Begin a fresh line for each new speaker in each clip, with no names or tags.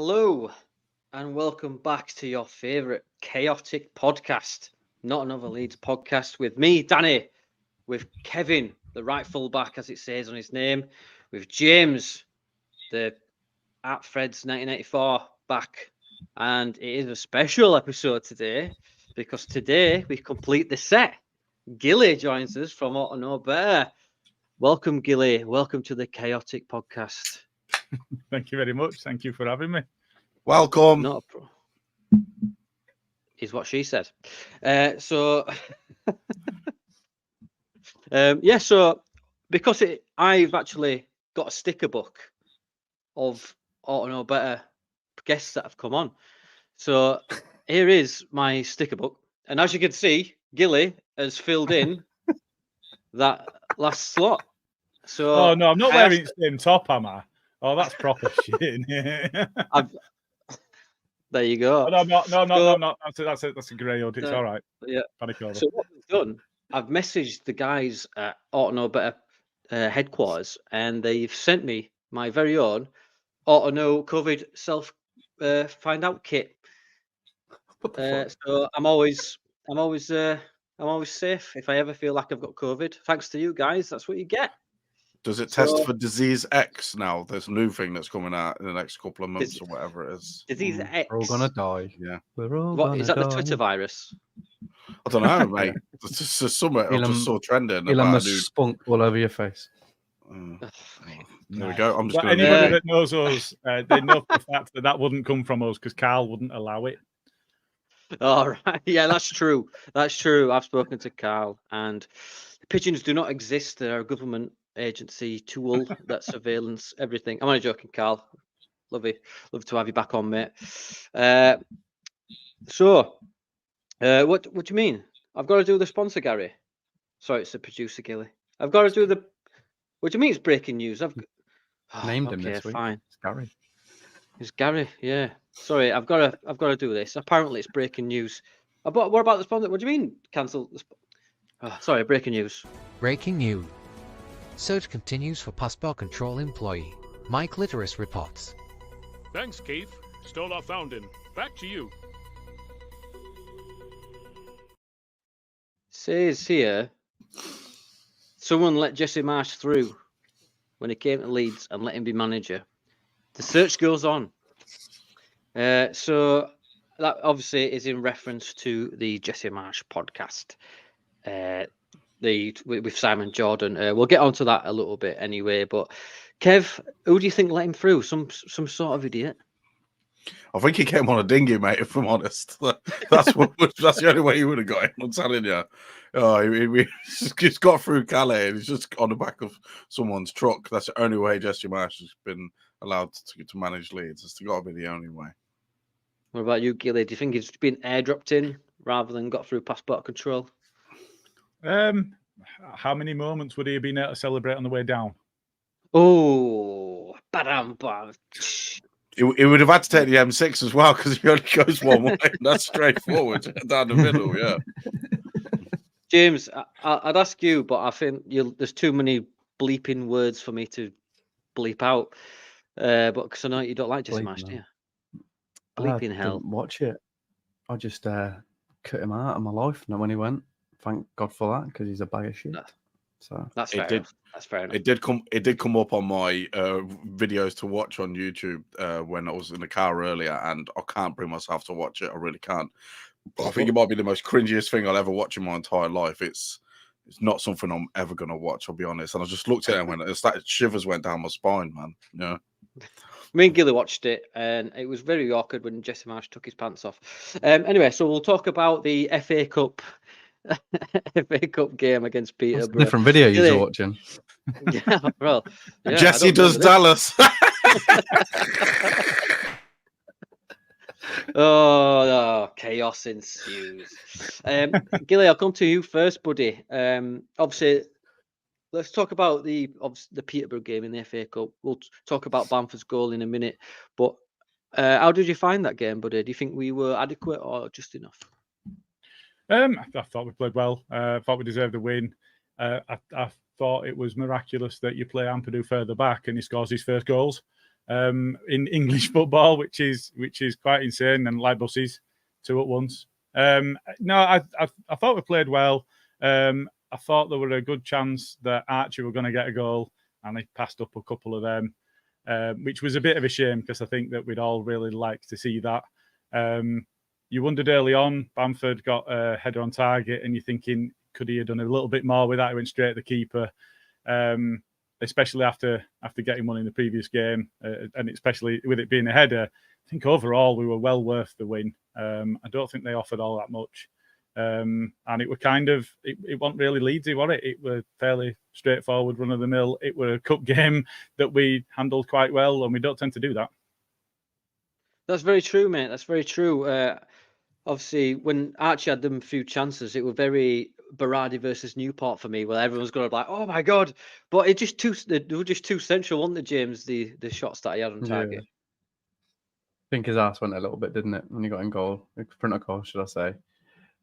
Hello, and welcome back to your favourite chaotic podcast. Not Another Leeds podcast with me, Danny, with Kevin, the right full-back, as it says on his name, with James, the at Fred's 1984 back. And it is a special episode today, because today we complete the set. Gilly joins us from Ought to Know Better. Welcome, Gilly. Welcome to the Chaotic Podcast.
Thank you very much. Thank you for having me.
Welcome.
Not a problem. Is what she said. So because I've actually got a sticker book of Ought to Know Better guests that have come on. So here is my sticker book. And as you can see, Gilly has filled in that last slot. So
oh, no, I'm not wearing the same top, am I? Oh, that's proper shit.
There you go.
Oh, no, I'm not. That's a grey hood. It's all right.
Yeah.
Panic over.
So what we've done, I've messaged the guys at Ought to Know Better headquarters, and they've sent me my very own Ought to Know COVID self find out kit. So I'm always safe if I ever feel like I've got COVID. Thanks to you guys, that's what you get.
Does it test for disease X now? There's a new thing that's coming out in the next couple of months or whatever it is.
Disease X.
We're all gonna die.
Yeah.
We're all
What
gonna
is that?
die.
The Twitter virus?
I don't know, mate. It's just something I just saw trending.
Elon Musk spunk all over your face.
There we go. I'm just going
anybody that knows us, they know for the fact that wouldn't come from us because Carl wouldn't allow it.
All right. Yeah, that's true. That's true. I've spoken to Carl, and pigeons do not exist. They're a government agency tool that surveillance everything. I'm only joking, Carl. Love to have you back on, mate. So what do you mean? I've got to do the sponsor, Gary. Sorry, it's the producer, Gilly. I've got to do the. What do you mean? It's breaking news. I've
named him this week.
Fine.
It's Gary.
It's Gary. Yeah. Sorry, I've got to do this. Apparently, it's breaking news. What about the sponsor? What do you mean? Cancel. Sorry, breaking news.
Breaking news. Search continues for passport control employee. Mike Litteris reports.
Thanks, Keith. Stolar found him. Back to you.
Says here, someone let Jesse Marsch through when he came to Leeds and let him be manager. The search goes on. So that obviously is in reference to the Jesse Marsch podcast. With Simon Jordan. We'll get onto that a little bit anyway. But Kev, who do you think let him through? Some sort of idiot.
I think he came on a dinghy, mate. If I'm honest, that's the only way he would have got him. I'm telling you. Oh, he's got through Calais and he's just on the back of someone's truck. That's the only way Jesse Marsch has been allowed to manage Leeds. It's got to be the only way. What
about you, Gilly? Do you think he's been airdropped in rather than got through passport control?
How many moments would he have been able to celebrate on the way down?
Oh,
he would have had to take the M6 as well because he only goes one way. That's straightforward down the middle. Yeah.
James, I'd ask you, but I think there's too many bleeping words for me to bleep out. But because I know you don't like Jesse Marsch, do you? Bleeping hell.
Didn't watch it. I just cut him out of my life. And when he went, thank God for that, because he's a bag of shit. So
that's fair enough. That's fair enough.
It did come up on my videos to watch on YouTube when I was in the car earlier, and I can't bring myself to watch it. I really can't. But I think it might be the most cringiest thing I'll ever watch in my entire life. It's not something I'm ever gonna watch. I'll be honest. And I just looked at it and went, shivers went down my spine, man. Yeah.
Me and Gilly watched it, and it was very awkward when Jesse Marsch took his pants off. Anyway, so we'll talk about the FA Cup. FA Cup game against Peterborough.
Different video you're watching.
Yeah, well, yeah,
Jesse does Dallas.
Oh, chaos ensues. Gilly, I'll come to you first, buddy. Obviously, let's talk about the Peterborough game in the FA Cup. We'll talk about Bamford's goal in a minute. But how did you find that game, buddy? Do you think we were adequate or just enough?
I thought we played well. I thought we deserved the win. I thought it was miraculous that you play Ampadu further back and he scores his first goals. in English football, which is quite insane, and like buses, 2 at once. No, I thought we played well. I thought there were a good chance that Archie were going to get a goal, and he passed up a couple of them, which was a bit of a shame because I think that we'd all really like to see that. You wondered early on, Bamford got a header on target, and you're thinking, could he have done a little bit more with that? He went straight at the keeper, especially after getting one in the previous game, and especially with it being a header. I think overall we were well worth the win. I don't think they offered all that much. And it were it wasn't really Leedsy, was it? It were fairly straightforward, run of the mill. It were a cup game that we handled quite well, and we don't tend to do that.
That's very true, mate. That's very true. Obviously, when Archie had them few chances, it were very Berardi versus Newport for me, where everyone's going to be like, "Oh my god!" But they were just too central, weren't they, James? The shots that he had on target.
I think his ass went a little bit, didn't it, when he got in goal, front of goal, should I say?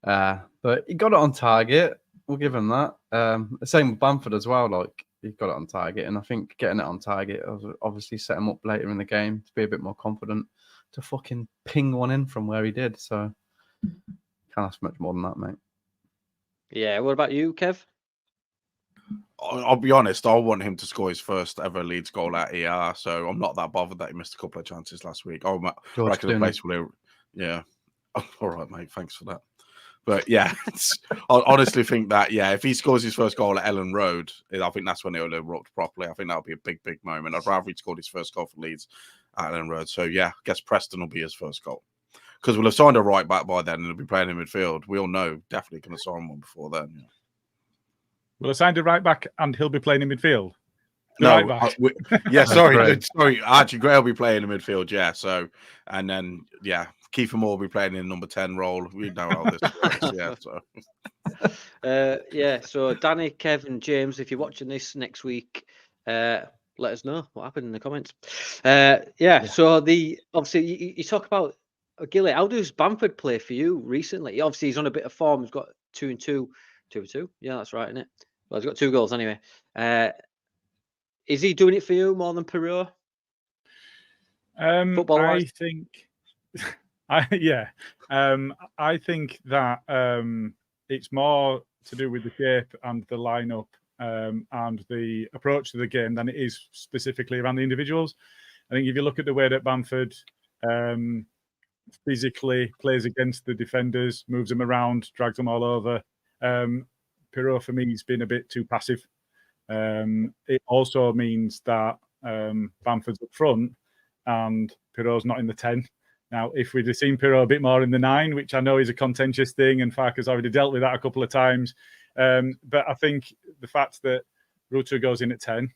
But he got it on target. We'll give him that. The same with Bamford as well. Like, he got it on target, and I think getting it on target obviously set him up later in the game to be a bit more confident to fucking ping one in from where he did. So can't ask much more than that, mate.
Yeah. What about you, Kev?
I'll be honest, I want him to score his first ever Leeds goal at ER, so I'm not that bothered that he missed a couple of chances last week. I reckon the place will, yeah. All right, mate. Thanks for that. But yeah, I honestly think that, yeah, if he scores his first goal at Ellen Road, I think that's when it'll erupt properly. I think that'll be a big, big moment. I'd rather he'd scored his first goal for Leeds at Ellen Road. So yeah, I guess Preston will be his first goal. Because we'll have signed a right back by then and he'll be playing in midfield. We all know definitely going to sign one before then. Yeah.
We'll have signed a right back and he'll be playing in midfield.
No,
right
sorry. Archie Gray will be playing in midfield, yeah. So, and then, yeah, Kiefer Moore will be playing in number 10 role. We know how this works, yeah. So.
Yeah, so Danny, Kevin, James, if you're watching this next week, let us know what happened in the comments. So obviously you talk about Gilly. How does Bamford play for you recently? Obviously, he's on a bit of form. He's got 2 and 2. 2 and 2. Yeah, that's right, isn't it? Well, he's got 2 goals anyway. Is he doing it for you more than Pereira?
I think, I think that it's more to do with the shape and the lineup and the approach to the game than it is specifically around the individuals. I think if you look at the way that Bamford physically plays against the defenders, moves them around, drags them all over, Pereira for me has been a bit too passive. It also means that Bamford's up front and Pereira's not in the 10. Now, if we'd have seen Pereira a bit more in the 9, which I know is a contentious thing, and Farker's already dealt with that a couple of times, but I think the fact that Rutter goes in at 10,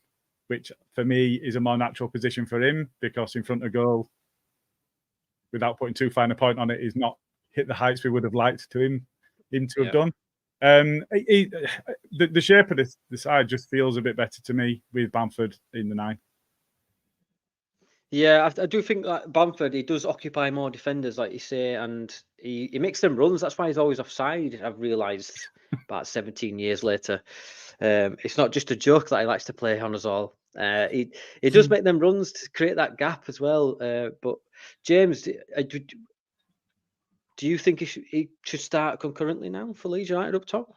which for me is a more natural position for him, because in front of goal, without putting too fine a point on it, he's not hit the heights we would have liked him to have done. The shape of the side just feels a bit better to me with Bamford in the 9.
Yeah, I do think that Bamford, he does occupy more defenders, like you say, and he makes them runs. That's why he's always offside, I've realised about 17 years later. It's not just a joke that he likes to play on us all. He does make them runs to create that gap as well. But James, do you think he should start concurrently now for Leeds United up top?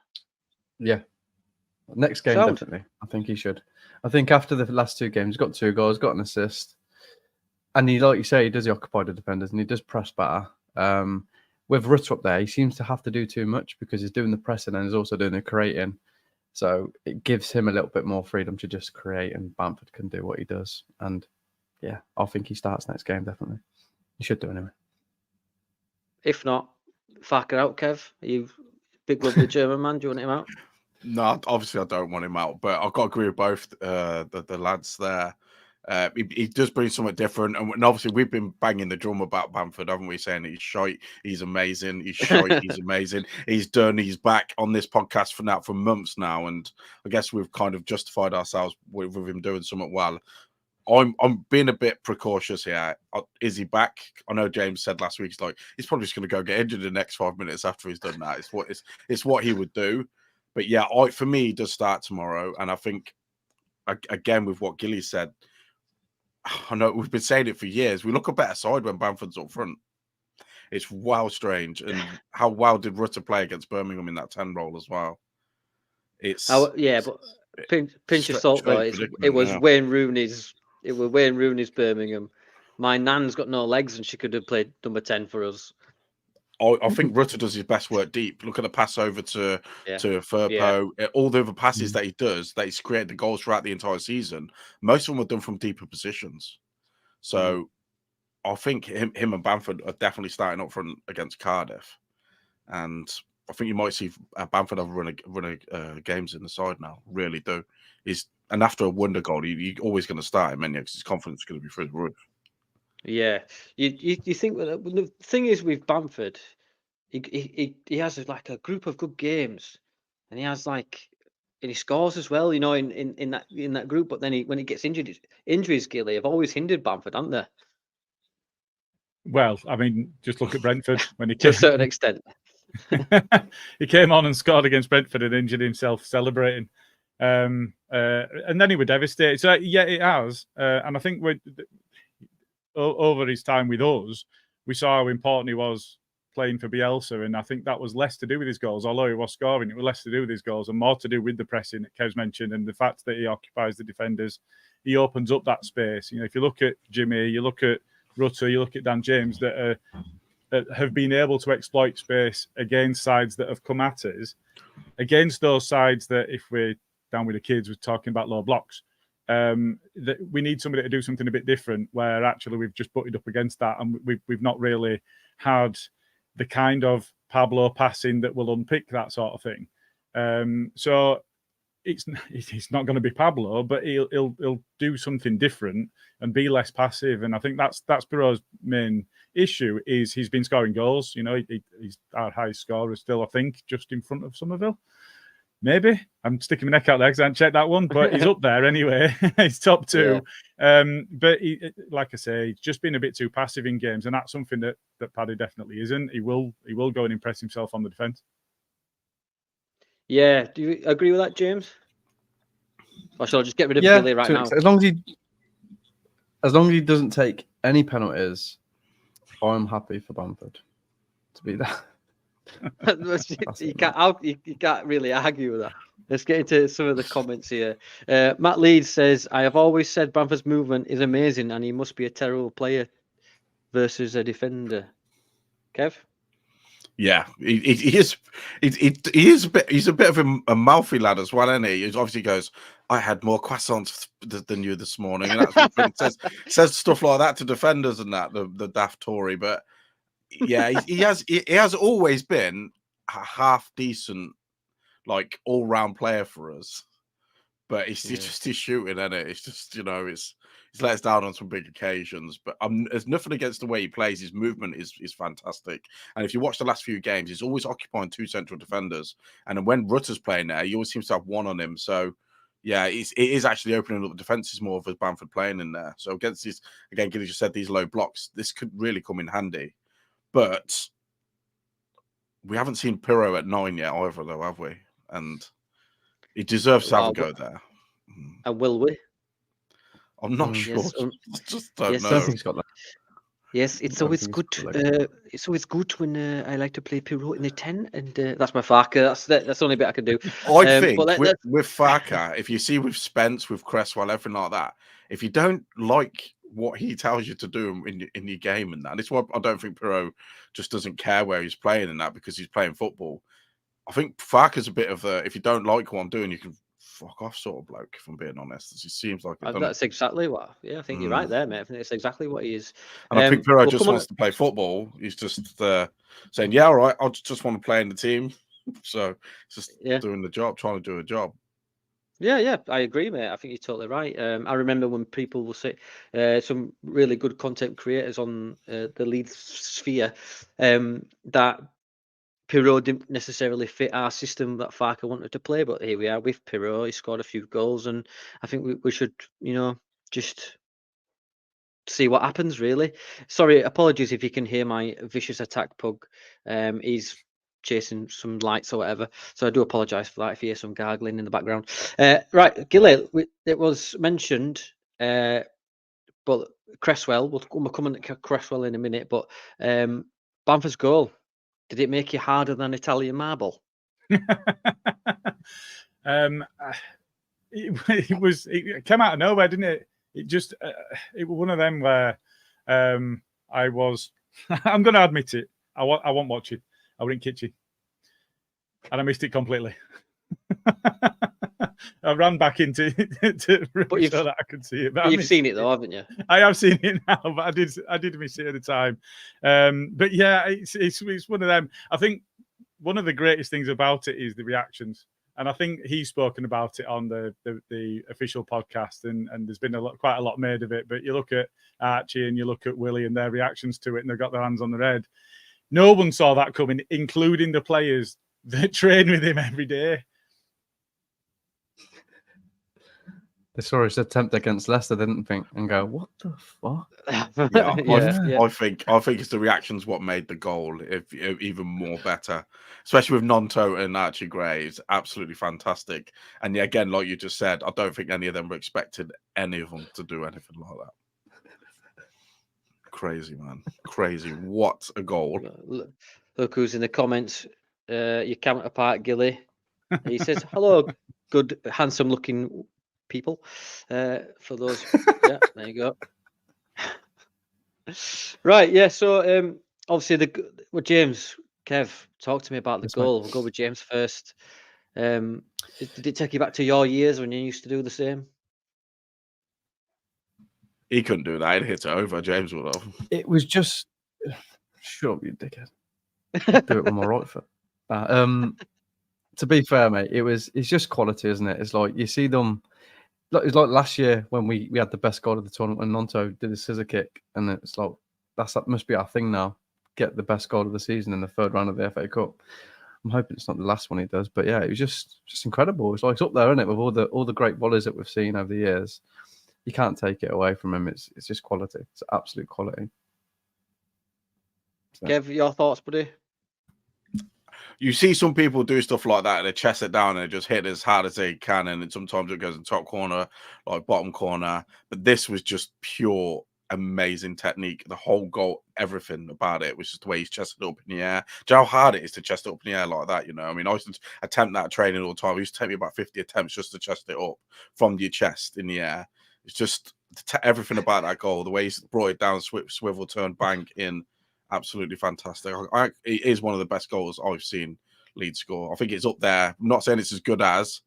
Yeah. Next game, definitely. I think he should. I think after the last 2 games, he's got 2 goals, got an assist. And he, like you say, he does occupy the defenders and he does press better. With Rutter up there, he seems to have to do too much because he's doing the pressing and he's also doing the creating. So it gives him a little bit more freedom to just create, and Bamford can do what he does. And yeah, I think he starts next game, definitely. He should do anyway.
If not, Farker out, Kev. You big lovely German man. Do you want him out?
No, obviously I don't want him out, but I've got to agree with both the lads there. He does bring something different, and obviously we've been banging the drum about Bamford, haven't we? Saying he's shite, he's amazing, he's shite, he's amazing, he's done, he's back on this podcast for months now, and I guess we've kind of justified ourselves with him doing something well. I'm being a bit precautious here. Is he back? I know James said last week he's probably just going to go get injured in the next 5 minutes after he's done that. It's what he would do. But yeah, for me, he does start tomorrow, and I think again with what Gilly said, I know we've been saying it for years. We look a better side when Bamford's up front. It's wow strange. And how well did Rutter play against Birmingham in that 10 role as well? It's
but pinch of salt though. It was Wayne Rooney's. It was Wayne Rooney's Birmingham. My nan's got no legs, and she could have played number 10 for us.
I think Rutter does his best work deep. Look at the pass over to Firpo. All the other passes that he does, that he's created the goals throughout the entire season. Most of them were done from deeper positions. So I think him and Bamford are definitely starting up front against Cardiff, and I think you might see Bamford have run games in the side now. Really do. And after a wonder goal, you're always going to start him, because his confidence is going to be through the roof.
Yeah, you think the thing is with Bamford, he has like a group of good games, and he has and he scores as well. In that group. But then when he gets injured, injuries, Gilly, have always hindered Bamford, haven't they?
Well, I mean, just look at Brentford when he
to a certain extent.
He came on and scored against Brentford and injured himself celebrating, and then he was devastated. So yeah, it has, and I think over his time with us, we saw how important he was playing for Bielsa, and I think that was less to do with his goals, although he was scoring. It was less to do with his goals and more to do with the pressing that Kev's mentioned and the fact that he occupies the defenders. He opens up that space. If you look at Jimmy, you look at Rutter, you look at Dan James, that have been able to exploit space against sides that have come at us, against those sides that, if we're down with the kids, we're talking about low blocks. That we need somebody to do something a bit different, where actually we've just butted up against that, and we've not really had the kind of Pablo passing that will unpick that sort of thing. So it's not going to be Pablo, but he'll do something different and be less passive. And I think that's Piro's main issue, is he's been scoring goals. He's our highest scorer still, I think, just in front of Somerville. Maybe I'm sticking my neck out there because I haven't checked that one, but he's up there anyway. He's top 2. Yeah. But like I say, he's just been a bit too passive in games, and that's something that Paddy definitely isn't. He will go and impress himself on the defence.
Yeah, do you agree with that, James? Or shall I just get rid of Gilly right now?
As long as he doesn't take any penalties, I'm happy for Bamford to be that.
You can't really argue with that. Let's get into some of the comments here. Matt Leeds says, I have always said Bamford's movement is amazing and he must be a terrible player versus a defender. Kev?
Yeah, he is. He's a bit of a mouthy lad as well, isn't he? He obviously goes, I had more croissants than you this morning, and that's says stuff like that to defenders and that, the daft Tory. But yeah, he has always been a half decent, like, all round player for us. But it's just his shooting, isn't it? It's just, he's let us down on some big occasions. But there's nothing against the way he plays. His movement is fantastic. And if you watch the last few games, he's always occupying 2 central defenders. And then when Rutter's playing there, he always seems to have one on him. So yeah, it is actually opening up the defenses more with Bamford playing in there. So against these, again, Gilly just said, these low blocks, this could really come in handy. But we haven't seen Pirro at 9 yet either, though, have we? And he deserves to have a go there.
And will we?
I'm not sure.
Yes,
I just don't know.
I don't think he's got that.
Yes, it's always good. It's always good when I like to play Pirro in the 10, and that's my Farker. That's the only bit I can do.
I think with Farker, if you see with Spence, with Creswell, everything like that, if you don't like what he tells you to do in your game and that, it's why I don't think Pirro just doesn't care where he's playing in that, because he's playing football. I think Farker's a bit of a, if you don't like what I'm doing, you can fuck off sort of bloke, if I'm being honest. It seems like
that's exactly what. Yeah, I think you're right there, mate. I think it's exactly what he is.
And I think Pirro just wants to play football. He's just saying, yeah, all right, I just want to play in the team. So it's just doing the job, trying to do a job.
Yeah, I agree, mate. I think you're totally right. I remember when people will say, some really good content creators on the Leeds sphere, that Pirro didn't necessarily fit our system that Farker wanted to play, but here we are with Pirro. He scored a few goals, and I think we should, just see what happens, really. Sorry, apologies if you can hear my vicious attack pug. He's chasing some lights or whatever, so I do apologise for that if you hear some gargling in the background. Right, Gilly, it was mentioned but Creswell, we're coming to Creswell in a minute, but Bamford's goal, did it make you harder than Italian marble?
It came out of nowhere, didn't it? It just it was one of them where I was. I'm going to admit it. I won't watch it. I were in kitchen, and I missed it completely. I ran back into so that I could see it. But
you've seen it though, haven't you?
I have seen it now, but I did miss it at the time. But yeah, it's one of them. I think one of the greatest things about it is the reactions. And I think he's spoken about it on the official podcast, and there's been quite a lot made of it. But you look at Archie and you look at Willie and their reactions to it, and they've got their hands on their head. No one saw that coming, including the players that train with him every day.
They saw his attempt against Leicester, didn't think, and go, "What the fuck?"
I think it's the reactions what made the goal if even more better, especially with Nonto and Archie Gray. It's absolutely fantastic. And yeah, again, like you just said, I don't think any of them were expected any of them to do anything like that. Crazy, man, crazy! What a goal!
Look who's in the comments. Your counterpart Gilly. He says, "Hello, good, handsome-looking people." For those, yeah, there you go. Right, yeah. So obviously James, Kev, talk to me about the goal. We'll go with James first. Did it take you back to your years when you used to do the same?
He couldn't do that. He'd hit it over. James would have.
It was just, shut up, you dickhead. I'd do it with my right foot. To be fair, mate, it's just quality, isn't it? It's like you see them. It's like last year when we had the best goal of the tournament when Nonto did a scissor kick, and it's like that must be our thing now. Get the best goal of the season in the third round of the FA Cup. I'm hoping it's not the last one he does, but yeah, it was just incredible. It's like it's up there, isn't it, with all the great volleys that we've seen over the years. You can't take it away from him. It's just quality. It's absolute quality.
So. Kev, your thoughts, buddy?
You see some people do stuff like that, and they chest it down and they just hit as hard as they can, and sometimes it goes in top corner, like bottom corner. But this was just pure amazing technique. The whole goal, everything about it was just the way he's chested it up in the air. Do you know how hard it is to chest it up in the air like that? You know, I mean, I used to attempt that training all the time. It used to take me about 50 attempts just to chest it up from your chest in the air. It's just everything about that goal, the way he's brought it down, swivel, turn, bank in. Absolutely fantastic. It is one of the best goals I've seen Leeds score. I think it's up there. I'm not saying it's as good as,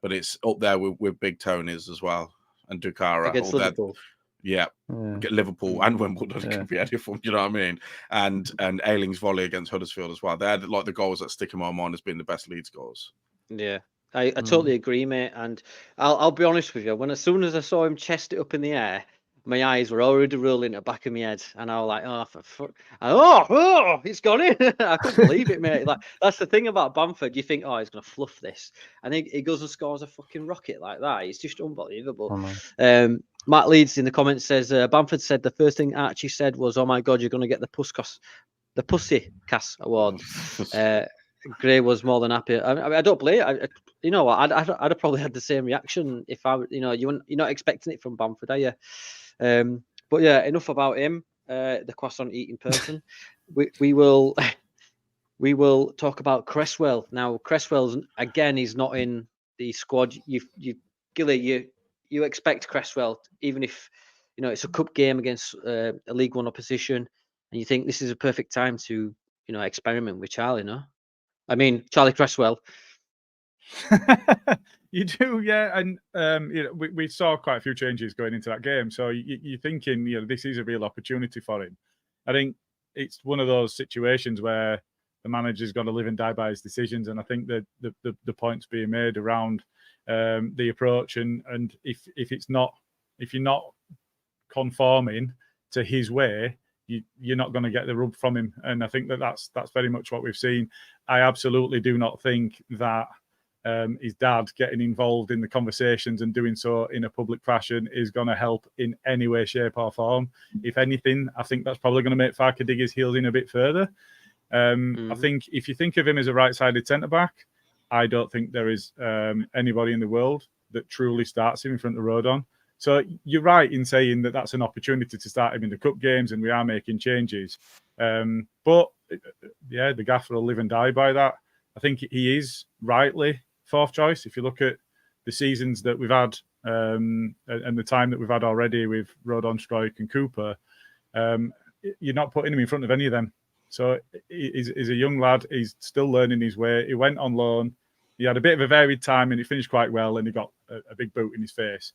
but it's up there with Big Tony's as well and Dukara.
Against Liverpool.
Yeah. Liverpool and Wimbledon. It could be any of them, you know what I mean? And Ayling's volley against Huddersfield as well. They're like the goals that stick in my mind as being the best Leeds goals.
Yeah. I totally agree, mate. And I'll be honest with you. As soon as I saw him chest it up in the air, my eyes were already rolling at the back of my head, and I was like, "Oh, for fuck! Oh, it's gone in!" I couldn't believe it, mate. Like that's the thing about Bamford. You think, "Oh, he's gonna fluff this," and he goes and scores a fucking rocket like that. It's just unbelievable. Matt Leeds in the comments says Bamford said the first thing Archie said was, "Oh my God, you're gonna get the Pussy Cass Award." Gray was more than happy. I don't blame it. You know what? I'd have probably had the same reaction if you're not expecting it from Bamford, are you? But yeah, enough about him. The croissant eating person. we will talk about Creswell now. Creswell's again. He's not in the squad. Gilly, you expect Creswell, even if it's a cup game against a League One opposition, and you think this is a perfect time to experiment with Charlie. No, I mean Charlie Creswell.
You do, yeah, and we saw quite a few changes going into that game. So you're thinking, this is a real opportunity for him. I think it's one of those situations where the manager's got to live and die by his decisions, and I think that the points being made around the approach, and if you're not conforming to his way, you're not going to get the rub from him, and I think that's very much what we've seen. I absolutely do not think that. His dad getting involved in the conversations and doing so in a public fashion is going to help in any way, shape or form. If anything, I think that's probably going to make Farke dig his heels in a bit further. I think if you think of him as a right-sided centre-back, I don't think there is anybody in the world that truly starts him in front of Rodon. So you're right in saying that that's an opportunity to start him in the cup games, and we are making changes. But yeah, the gaffer will live and die by that. I think he is rightly fourth choice. If you look at the seasons that we've had and the time that we've had already with Rodon, Struijk and Cooper, you're not putting him in front of any of them. So he's a young lad. He's still learning his way. He went on loan. He had a bit of a varied time and he finished quite well, and he got a big boot in his face,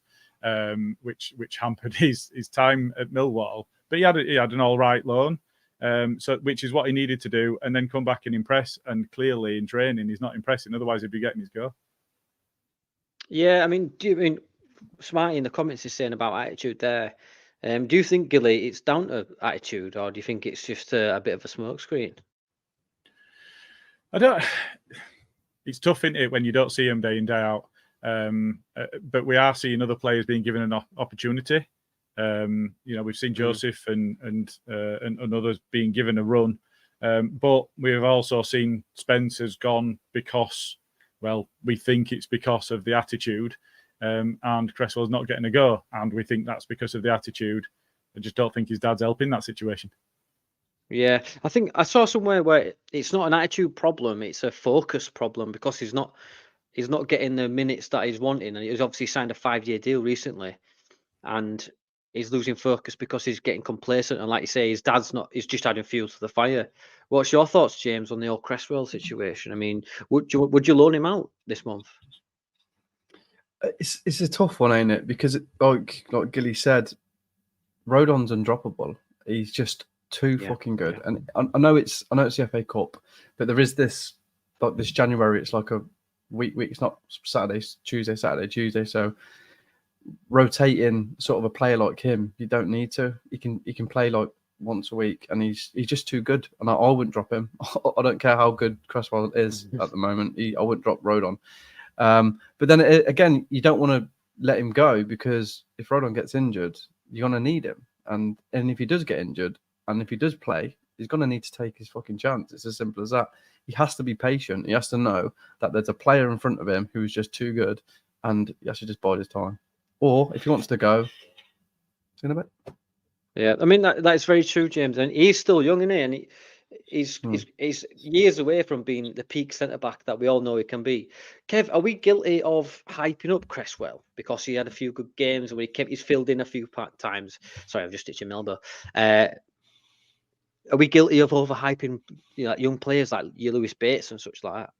which hampered his time at Millwall. But he had an all right loan, so which is what he needed to do, and then come back and impress. And clearly in training, he's not impressing. Otherwise, he'd be getting his go.
Yeah, I mean, Smarty in the comments is saying about attitude there. Do you think, Gilly, it's down to attitude, or do you think it's just a bit of a smokescreen?
I don't. It's tough, isn't it, when you don't see him day in, day out. But we are seeing other players being given an opportunity. We've seen Joseph and others being given a run. But we've also seen Spencer's gone because, well, we think it's because of the attitude. And Creswell's not getting a go. And we think that's because of the attitude. I just don't think his dad's helping that situation.
Yeah, I think I saw somewhere where it's not an attitude problem, it's a focus problem, because he's not getting the minutes that he's wanting, and he's obviously signed a 5-year deal recently, and he's losing focus because he's getting complacent, and like you say, his dad's not, he's just adding fuel to the fire. What's your thoughts, James, on the old Creswell situation? I mean, would you loan him out this month?
It's a tough one, ain't it? Because like Gilly said, Rodon's undroppable. He's just too fucking good. Yeah. And I know it's the FA Cup, but there is this, like this January, it's like a week. It's not Saturday, Tuesday. So rotating sort of a player like him, you don't need to. He can play like once a week, and he's just too good. And I wouldn't drop him. I don't care how good Creswell is at the moment. I wouldn't drop Rodon. But then again, you don't want to let him go, because if Rodon gets injured, you're going to need him. And if he does get injured, and if he does play, he's going to need to take his fucking chance. It's as simple as that. He has to be patient. He has to know that there's a player in front of him who's just too good, and he has to just bide his time. Or if he wants to go, see in a bit.
Yeah, I mean, that's very true, James. And he's still young, isn't he? And he's years away from being the peak centre-back that we all know he can be. Kev, are we guilty of hyping up Creswell because he had a few good games and he's filled in a few times? Sorry, I've just stitched your elbow. Are we guilty of overhyping young players like your Lewis Bates and such like that?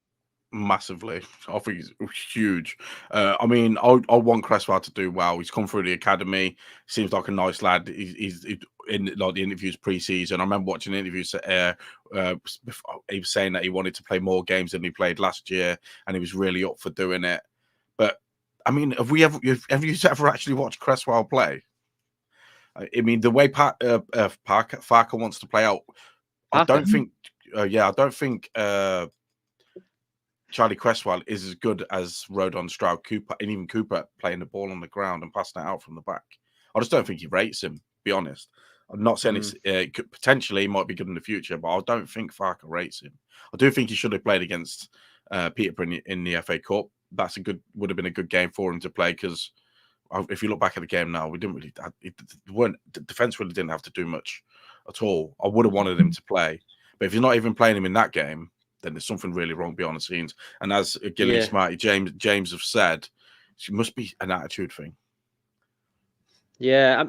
Massively. I think he's huge. I mean, I want Creswell to do well. He's come through the academy. Seems like a nice lad. He's in like the interviews pre-season. I remember watching interviews he was saying that he wanted to play more games than he played last year, and he was really up for doing it. But I mean, have you ever actually watched Creswell play? I mean, the way Farker wants to play out, I don't think Charlie Creswell is as good as Rodon, Struijk, Cooper, and even Cooper playing the ball on the ground and passing it out from the back. I just don't think he rates him, to be honest. I'm not saying it's potentially he might be good in the future, but I don't think Farker rates him. I do think he should have played against Peterborough in the FA Cup. Would have been a good game for him to play, because if you look back at the game now, we didn't really. The defense really didn't have to do much at all. I would have wanted him to play, but if you're not even playing him in that game, then there's something really wrong behind the scenes. And as Gilly and Smarty, James have said, it must be an attitude thing. Yeah,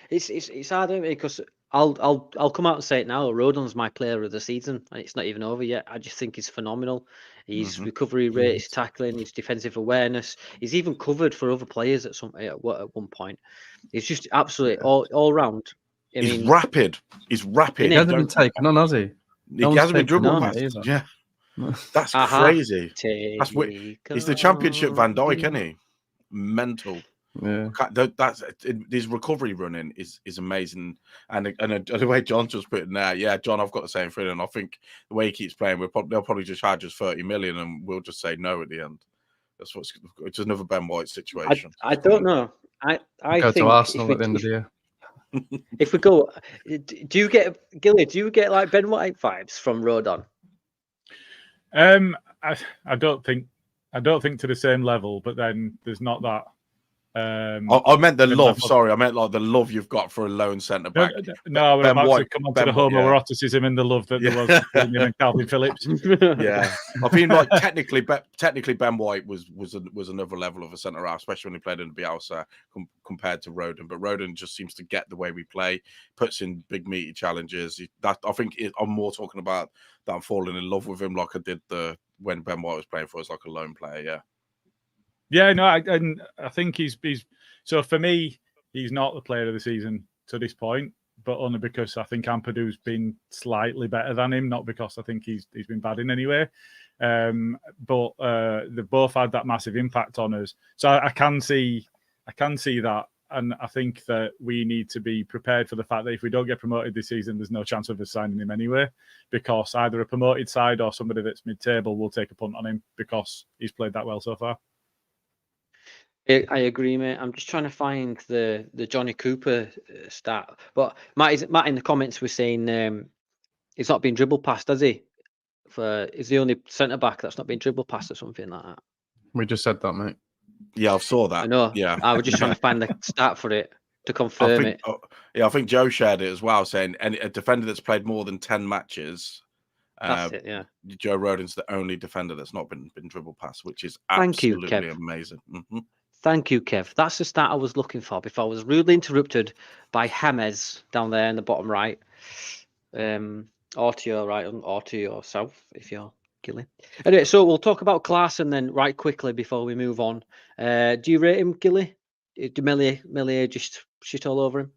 it's hard, isn't it? Because I'll come out and say it now. Rodon's my player of the season, and it's not even over yet. I just think he's phenomenal. His recovery rate, his tackling, his defensive awareness. He's even covered for other players at one point. He's just absolutely all round.
He's rapid. He's rapid.
He hasn't been taken on, has he?
He hasn't been dribbled past. Yeah, that's crazy. He's the championship Van Dijk, isn't he? Mental.
Yeah,
that's his recovery running is amazing, and the way John just put it there. Yeah, John, I've got the same feeling. I think the way he keeps playing, they'll probably just charge us 30 million, and we'll just say no at the end. It's another Ben White situation.
I don't know. I
go
think
to Arsenal at the end of the year.
If we go, do you get Gilly? Do you get like Ben White vibes from Rodon?
I don't think to the same level, but then there's not that
I meant the love. Sorry, I meant like the love you've got for a lone centre back.
No, I'm about to come on to the homoeroticism and the love that there was between him and Calvin Phillips.
Yeah, I mean, like technically Ben White was another level of a centre half, especially when he played in Bielsa compared to Rodon. But Rodon just seems to get the way we play, puts in big meaty challenges. I think I'm more talking about that I'm falling in love with him, like I did when Ben White was playing for us, like a lone player. Yeah.
Yeah, no, I think he's so for me, he's not the player of the season to this point, but only because I think Ampadu's been slightly better than him, not because I think he's been bad in any way. But they've both had that massive impact on us. So I can see that, and I think that we need to be prepared for the fact that if we don't get promoted this season, there's no chance of us signing him anyway, because either a promoted side or somebody that's mid-table will take a punt on him because he's played that well so far.
I agree, mate. I'm just trying to find the Johnny Cooper stat. But Matt in the comments was saying he's not been dribble passed, has he? He's the only centre back that's not been dribble passed or something like that.
We just said that, mate.
Yeah, I saw that.
I know.
Yeah,
I was just trying to find the stat for it to confirm it.
I think Joe shared it as well, saying a defender that's played more than 10 matches.
That's it. Yeah.
Joe Rodon's the only defender that's not been dribble passed, which is
Thank you,
absolutely
Kev.
amazing. Mm-hmm.
Thank you, Kev. That's the stat I was looking for before I was rudely interrupted by James down there in the bottom right. Or to your right, or to your south, if you're Gilly. Anyway, so we'll talk about Klaassen then right quickly before we move on. Do you rate him, Gilly? Do Meslier just shit all over him?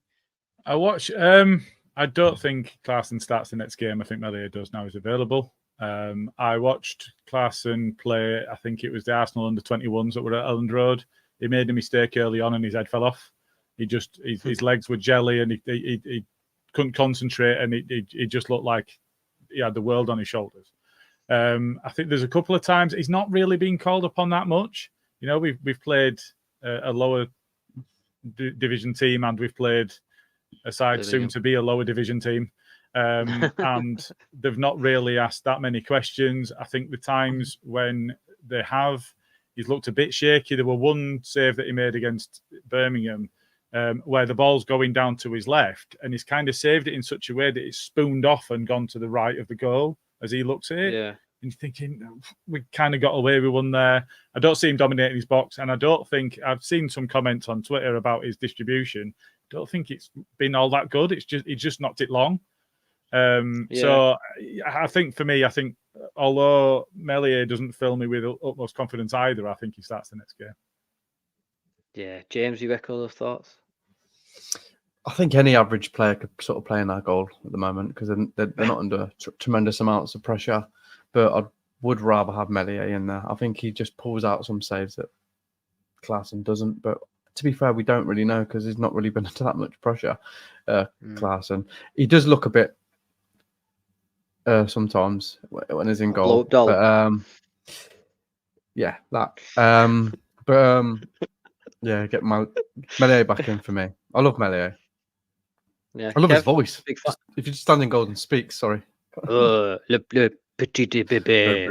I don't think Klaassen starts the next game. I think Meslier does now. He's available. I watched Klaassen play, I think it was the Arsenal under-21s that were at Elland Road. He made a mistake early on and his head fell off. His legs were jelly and he couldn't concentrate, and he just looked like he had the world on his shoulders. I think there's a couple of times he's not really been called upon that much. You know, we've played a lower division team, and we've played a side soon to be a lower division team. And they've not really asked that many questions. I think the times when they have, he's looked a bit shaky. There were one save that he made against Birmingham where the ball's going down to his left, and he's kind of saved it in such a way that it's spooned off and gone to the right of the goal as he looks at it. Yeah. And you're thinking, we kind of got away with one there. I don't see him dominating his box, and I don't think, I've seen some comments on Twitter about his distribution. I don't think it's been all that good. He just knocked it long. So I think for me, although Meslier doesn't fill me with utmost confidence either, I think he starts the next game. Yeah,
James, you echo those thoughts?
I think any average player could sort of play in that goal at the moment because they're not under tremendous amounts of pressure. But I would rather have Meslier in there. I think he just pulls out some saves that Klaassen doesn't. But to be fair, we don't really know because he's not really been under that much pressure. Klaassen, he does look a bit sometimes when he's in goal. But yeah, that. Yeah, get Meslier back in for me. I love Meslier.
Yeah,
I love his voice. If you just stand in goal and speak, sorry.
Le petit bébé.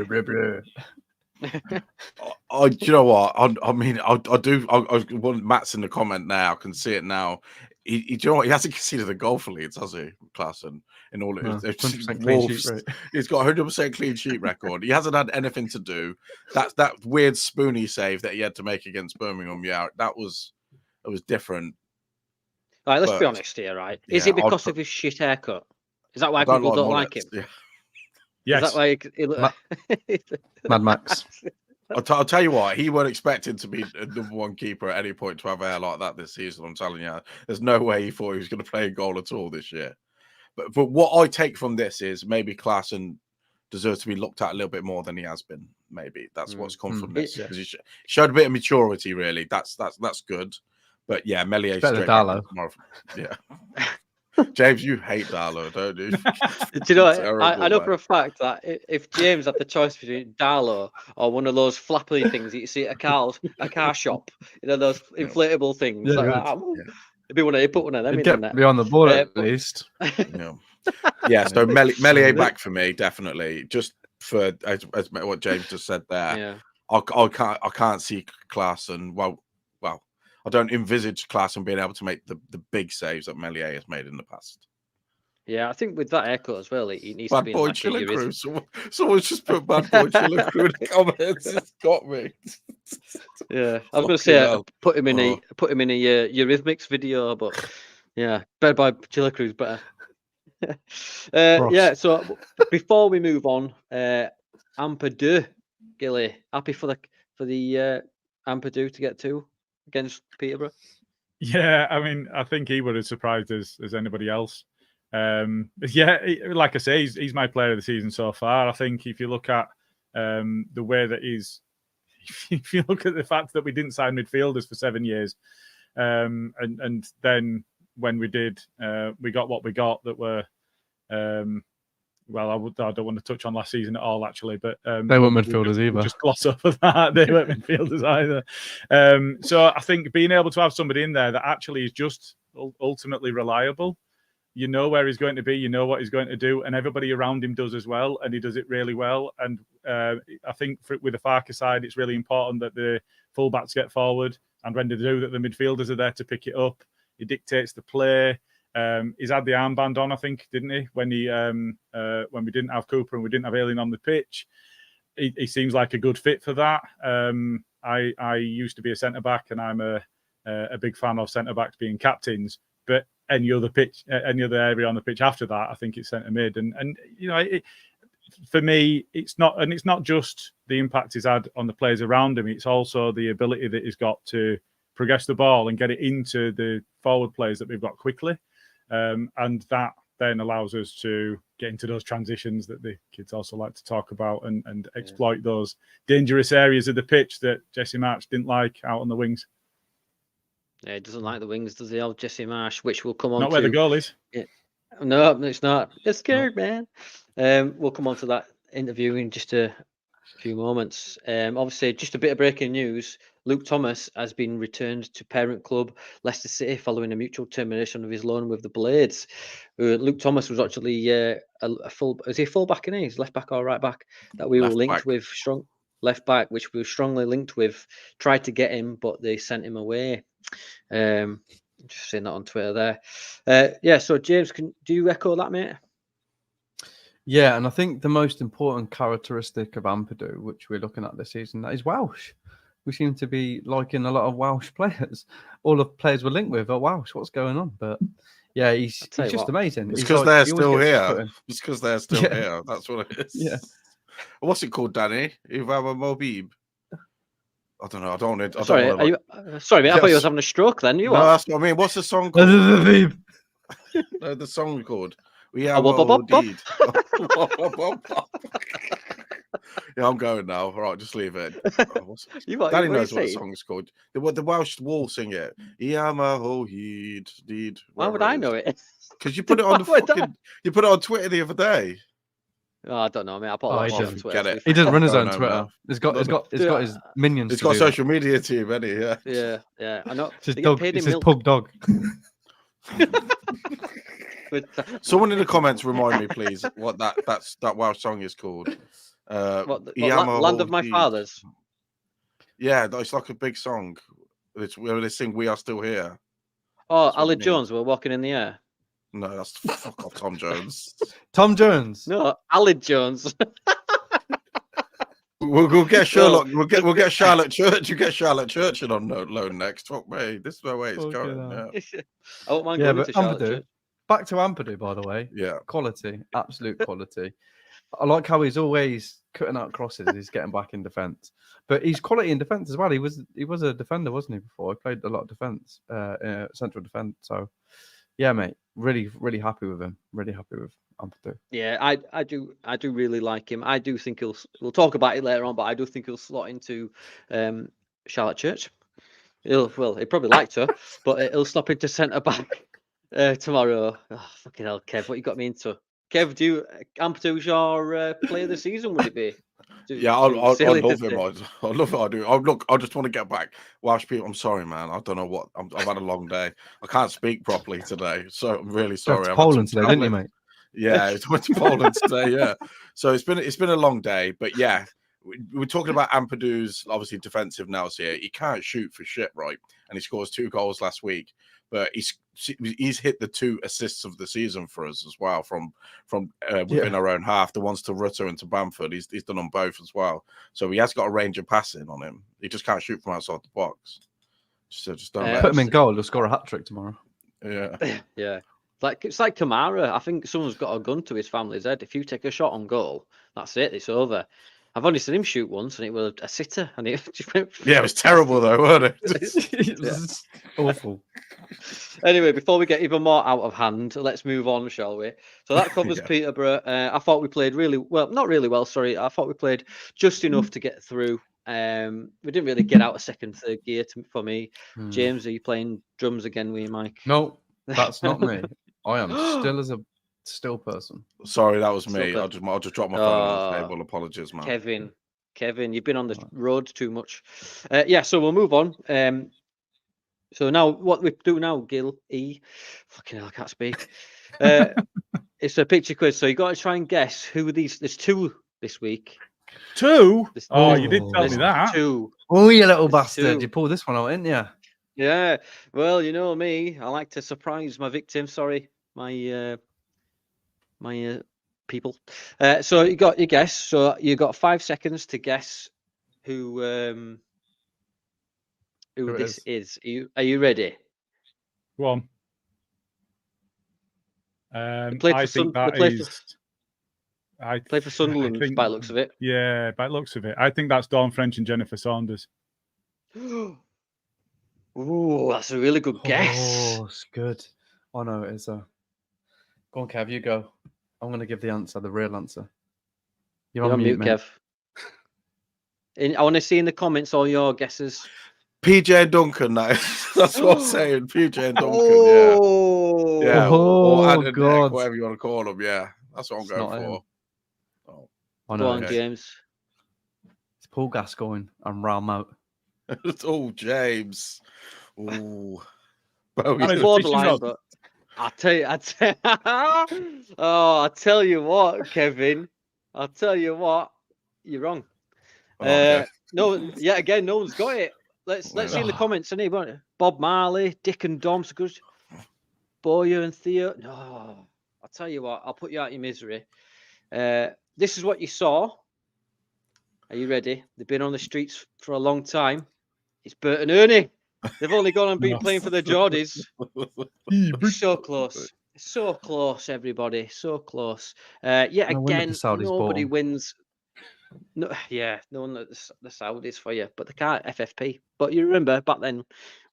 Do you know what? I mean, I do. Matt's in the comment now. I can see it now. Do you know what? He hasn't conceded a goal for Leeds, has he, Klaassen? In all
no, 100% clean sheet rate.
He's got 100% clean sheet record. He hasn't had anything to do. That weird spoony save that he had to make against Birmingham. Yeah, it was different.
All right, let's be honest here, right? Is it because of his shit haircut? Is that why people don't like him?
Yeah.
Yes.
Is that why
Mad Max?
I'll tell you what, he weren't expecting to be a number one keeper at any point to have hair like that this season. I'm telling you, there's no way he thought he was going to play a goal at all this year. But what I take from this is maybe Klaassen deserves to be looked at a little bit more than he has been. Maybe that's what's come from this. Because he showed a bit of maturity, really. That's good. But yeah, Meslier
better than Darlow.
Yeah. James, you hate Darlow, don't you?
Do you know? I know for a fact that if James had the choice between Darlow or one of those flappy things that you see at a car shop, you know, those inflatable things. It'd be one of you put one of them
It'd
in
get me on the ball at least.
Yeah, so Meslier back for me, definitely. Just for as what James just said there.
Yeah.
I can't see Klaassen. Well, I don't envisage Klassen being able to make the big saves that Meslier has made in the past.
Yeah, I think with that haircut as well, he needs to
Bad
be
boy
in like
Chiller
a
Crew. Someone's just put Bad boy Chiller Crew in the comments. It's got me.
Yeah, I was going to
Fucking
say
hell.
put him in a Eurythmics video, but yeah, Bad Boy Chiller Crew's better. Yeah. So before we move on, Ampadu, Gilly, happy for the Ampadu to get 2 against Peterborough.
Yeah, I mean, I think he would as surprised as anybody else. Yeah, like I say, he's my player of the season so far. I think if you look at the way that if you look at the fact that we didn't sign midfielders for 7 years, and then when we did, we got what we got that were, well, I don't want to touch on last season at all, actually, but
they weren't midfielders either.
Just gloss over that. They weren't midfielders either. So I think being able to have somebody in there that actually is just ultimately reliable, you know where he's going to be, you know what he's going to do, and everybody around him does as well, and he does it really well. And I think with the Farker side, it's really important that the fullbacks get forward, and when they do, that the midfielders are there to pick it up. He dictates the play. He's had the armband on, I think, didn't he? When we didn't have Cooper and we didn't have Ayling on the pitch, he seems like a good fit for that. I used to be a centre back, and I'm a big fan of centre backs being captains. But any other area on the pitch after that, I think it's centre mid. And you know, for me, it's not just the impact he's had on the players around him. It's also the ability that he's got to progress the ball and get it into the forward players that we've got quickly. And that then allows us to get into those transitions that the kids also like to talk about and exploit those dangerous areas of the pitch that Jesse Marsch didn't like out on the wings.
Yeah, he doesn't like the wings, does he, old Jesse Marsch, which we'll come on
Not
to.
where the goal is.
Yeah. No, it's not. You're scared, man. We'll come on to that interview in just a few moments. Obviously, just a bit of breaking news. Luke Thomas has been returned to parent club Leicester City following a mutual termination of his loan with the Blades. Luke Thomas was actually a full. Is he a full back? He's left back or right back? That we were linked with strong left back, which we were strongly linked with. Tried to get him, but they sent him away. Just saying that on Twitter there. Yeah. So James, do you echo that, mate?
Yeah, and I think the most important characteristic of Ampadu, which we're looking at this season, that is Welsh. We seem to be liking a lot of Welsh players. All the players we're linked with are Welsh. What's going on? But yeah, he's just amazing.
It's because they're still here. It's because they're still here. That's what it is.
Yeah.
What's it called, Danny? You have a Mobib. I don't know. I don't.
Sorry, sorry, mate. I thought you was having a stroke. Then you are.
No, that's what I mean. What's the song called? No, the song called. We have OD'd. Yeah, I'm going now. All right, just leave it. Danny knows what the song's called. The Welsh Wall sing it.
Why would I know it?
Because you put it on you put it on Twitter the other day.
Oh, I don't know, mate. I put it on Twitter.
He doesn't run his own Twitter. He's got his minions.
He's got a social media team, hasn't he?
Yeah. I know.
It's his pug dog.
Someone in the comments remind me, please, what that Welsh song is called.
Land of My Fathers.
Yeah, it's like a big song. It's where they sing "We Are Still Here."
Oh, Ali Jones, We're Walking in the Air.
No, that's fuck off, Tom Jones.
Tom Jones.
No, Ali Jones.
We'll get Sherlock. We'll get Charlotte Church. You get Charlotte Church in on loan next. Fuck me. This is the way it's going.
Yeah. I won't mind going to Charlotte Church.
Back to Ampadu, by the way.
Yeah.
Quality. Absolute quality. I like how he's always cutting out crosses. He's getting back in defence. But he's quality in defence as well. He was a defender, wasn't he, before? He played a lot of defence, central defence. So, yeah, mate. Really, really happy with him. Really happy with Ampadu.
Yeah, I do really like him. I do think we'll talk about it later on, but I do think he'll slot into Charlotte Church. He'll probably like to, but he'll slot into centre back tomorrow. Oh, fucking hell, Kev, what you got me into? Kev, Ampadu's your player of the season, would it be?
I love him. I love it. I do. I just want to get back. Welsh people, I'm sorry, man. I don't know what. I've had a long day. I can't speak properly today, so I'm really sorry.
To Poland today, didn't you, mate?
Yeah, I went to Poland today. Yeah, so it's been a long day, but yeah, we're talking about Ampadu's obviously defensive now. So he can't shoot for shit, right? And he scores 2 goals last week, but he's hit the 2 assists of the season for us as well from within our own half. The ones to Rutter and to Bamford, he's done on both as well. So he has got a range of passing on him. He just can't shoot from outside the box. So just don't
put him in goal. He'll score a hat trick tomorrow.
Yeah,
yeah. It's like Kamara. I think someone's got a gun to his family's head. If you take a shot on goal, that's it. It's over. I've only seen him shoot once, and it was a sitter, and it just went.
Yeah, it was terrible though, wasn't it?
It was awful.
Anyway, before we get even more out of hand, let's move on, shall we? So that covers Peterborough. I thought we played really well. Not really well, sorry. I thought we played just enough to get through. We didn't really get out of second, third gear for me. James, are you playing drums again with you, Mike?
No, that's not me. I am still as a still person.
Sorry, that was me. I'll just drop my phone on the table. Apologies, man.
Kevin, you've been on the road too much. So we'll move on. So now what we do now, Gilly, fucking hell, I can't speak. It's a picture quiz. So you got to try and guess who these. There's 2 this week.
2? Oh, you did tell me that.
2.
Oh, you little bastard! 2. You pulled this one out, didn't you?
Yeah. Well, you know me. I like to surprise my victim. Sorry, my people. So you got your guess. So you got 5 seconds to guess who this is. Are you ready?
Go on.
I play for Sunderland by the looks of it.
Yeah, by the looks of it. I think that's Dawn French and Jennifer Saunders.
Ooh, that's a really good guess.
Oh, it's good. Oh no, it is. Go on, Kev, you go. I'm going to give the answer, the real answer.
You're on mute, Kev. I want to see in the comments all your guesses.
PJ Duncan, that's what I'm saying. PJ Duncan, yeah.
Oh, God.
Whatever you want to call him, yeah. That's what I'm going for.
Go on, James.
It's Paul Gascoigne and Ralmout.
Oh, James. Oh,
it's borderline, but I tell you what, Kevin. I'll tell you what, you're wrong. No, yet again, no one's got it. Let's see in the comments. Bob Marley, Dick and Dom's good. Boyer and Theo. No, I'll tell you what. I'll put you out of your misery. This is what you saw. Are you ready? They've been on the streets for a long time. It's Bert and Ernie. They've only gone and been playing for the Geordies. So close. So close, everybody. So close. Yet again, nobody wins. No, no one the Saudis for you, but they can't FFP. But you remember back then,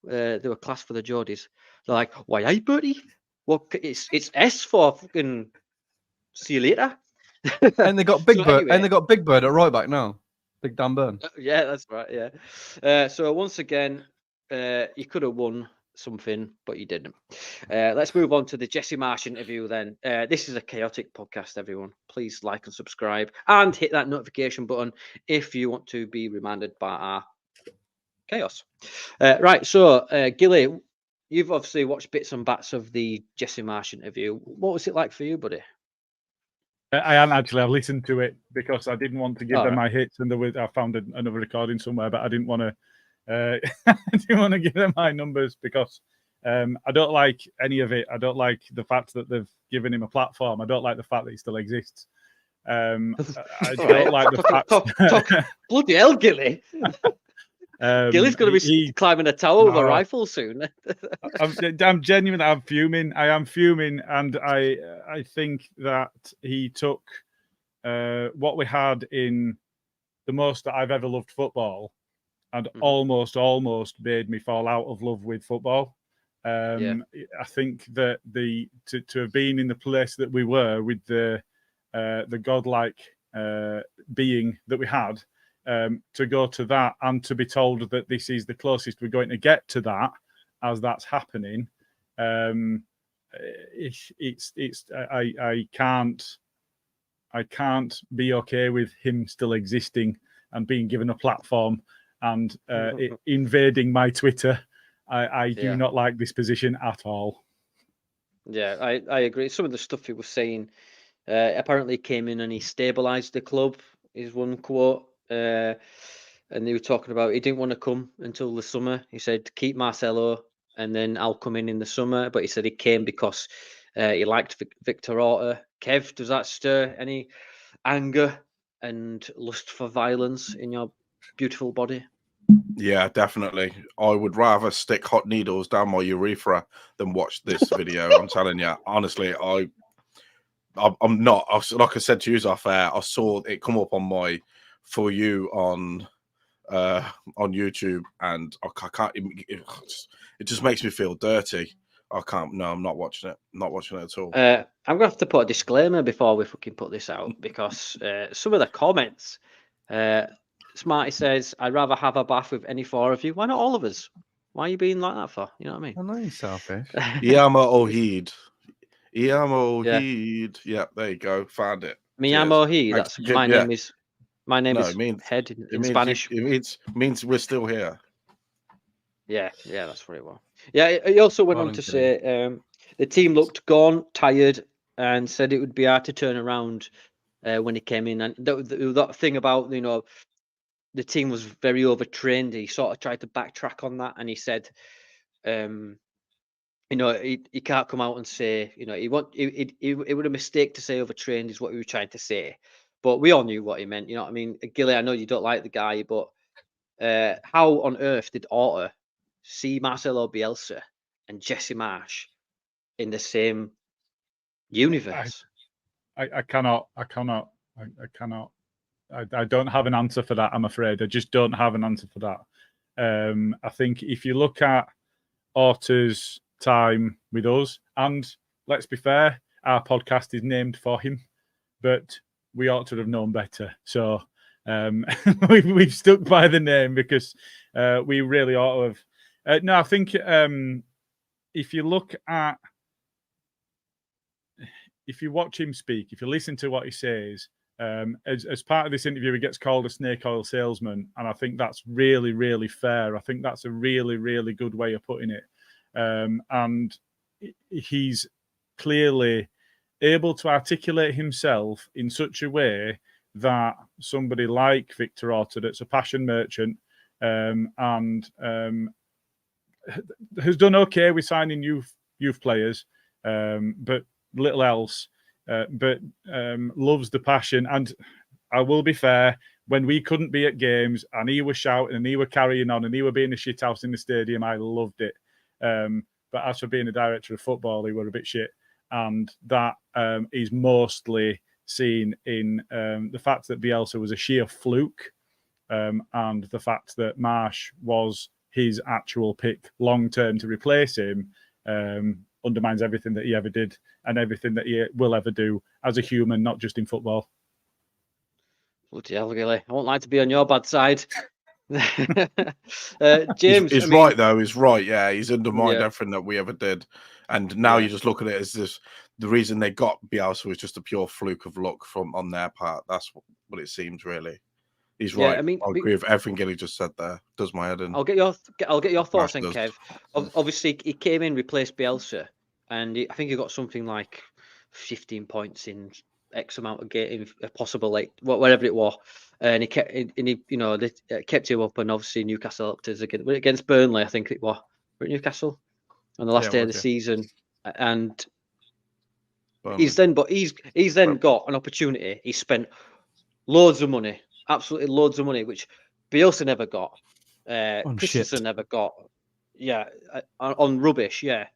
they were classed for the Geordies. They're like, why, hey, Bertie? Well, it's S for fucking see you later.
And they got Big Bird, anyway, and they got Big Bird at right back now. Big Dan Burn.
Yeah, that's right. Yeah. So once again, you could have won something, but you didn't. Let's move on to the Jesse Marsch interview then. This is a chaotic podcast, everyone. Please like and subscribe and hit that notification button if you want to be reminded by our chaos. Right, so Gilly, you've obviously watched bits and bats of the Jesse Marsch interview. What was it like for you, buddy?
I haven't actually. I've listened to it because I didn't want to give them my hits, and I found another recording somewhere, but I didn't want to. I didn't want to give them my numbers because I don't like any of it. I don't like the fact that they've given him a platform. I don't like the fact that he still exists. I don't like the fact.
Bloody hell, Gilly! Gilly's going to be climbing a tower with a rifle soon.
I'm genuine. I'm fuming. I am fuming, and I think that he took what we had in the most that I've ever loved football, and almost made me fall out of love with football. I think that to have been in the place that we were with the godlike being that we had. To go to that and to be told that this is the closest we're going to get to that as that's happening, I can't be okay with him still existing and being given a platform and invading my Twitter. I do not like this position at all.
Yeah, I agree. Some of the stuff he was saying apparently came in and he stabilised the club is one quote. and they were talking about he didn't want to come until the summer. He said keep Marcelo, and then I'll come in the summer. But he said he came because he liked Victor Orta. Kev, does that stir any anger and lust for violence in your beautiful body?
Yeah, definitely. I would rather stick hot needles down my urethra than watch this video. I'm telling you, honestly, I'm not. Like I said to you off air, I saw it come up on my For You on YouTube, and I can't. It just makes me feel dirty. I can't. No, I'm not watching it. I'm not watching it at all.
I'm gonna have to put a disclaimer before we fucking put this out because some of the comments. Smarty says, "I'd rather have a bath with any four of you. Why not all of us? Why are you being like that for? You know what I mean?"
I know you're selfish.
Iyama Ohid. Yeah, there you go. Found it.
Miyamo he.
Thanks.
That's my name is. My name is Head in Spanish.
It means we're still here.
Yeah, that's what it was. Yeah, he also went on to say the team looked gone, tired, and said it would be hard to turn around when he came in. And that thing about the team was very overtrained. He sort of tried to backtrack on that, and he said, he can't come out and say, it would a mistake to say overtrained is what he was trying to say, but we all knew what he meant. You know what I mean? Gilly, I know you don't like the guy, but how on earth did Orta see Marcelo Bielsa and Jesse Marsch in the same universe?
I cannot. I don't have an answer for that, I'm afraid. I just don't have an answer for that. I think if you look at Orta's time with us, and let's be fair, our podcast is named for him, but we ought to have known better. So we've stuck by the name because we really ought to have. No, I think if you look at, if you watch him speak, if you listen to what he says, as part of this interview, he gets called a snake oil salesman, and I think that's really, really fair. I think that's a really, really good way of putting it. And he's clearly able to articulate himself in such a way that somebody like Victor Orta, that's a passion merchant, and has done okay with signing youth players, but little else. But loves the passion. And I will be fair, when we couldn't be at games and he was shouting and he were carrying on and he were being a shit house in the stadium, I loved it. But as for being a director of football, he were a bit shit. And that is mostly seen in the fact that Bielsa was a sheer fluke, and the fact that Marsch was his actual pick long term to replace him undermines everything that he ever did and everything that he will ever do as a human, not just in football.
Bloody hell, Gilly. I won't like to be on your bad side. James,
he's right though. He's right. Yeah, he's undermined everything that we ever did, and now you just look at it as this. The reason they got Bielsa was just a pure fluke of luck on their part. That's what it seems really. He's right. I agree with everything Gilly just said there. Does my head in.
I'll get your thoughts then, Kev. Obviously, he came in, replaced Bielsa, and I think he got something like 15 points in X amount of game, possible, like whatever it was. And he kept, they kept him up, and obviously Newcastle helped us against Burnley. I think it was Newcastle on the last day of the season, and Burnley. he's then got an opportunity. He spent loads of money, absolutely loads of money, which Bielsa never got. Christensen never got. Yeah, on rubbish. Yeah,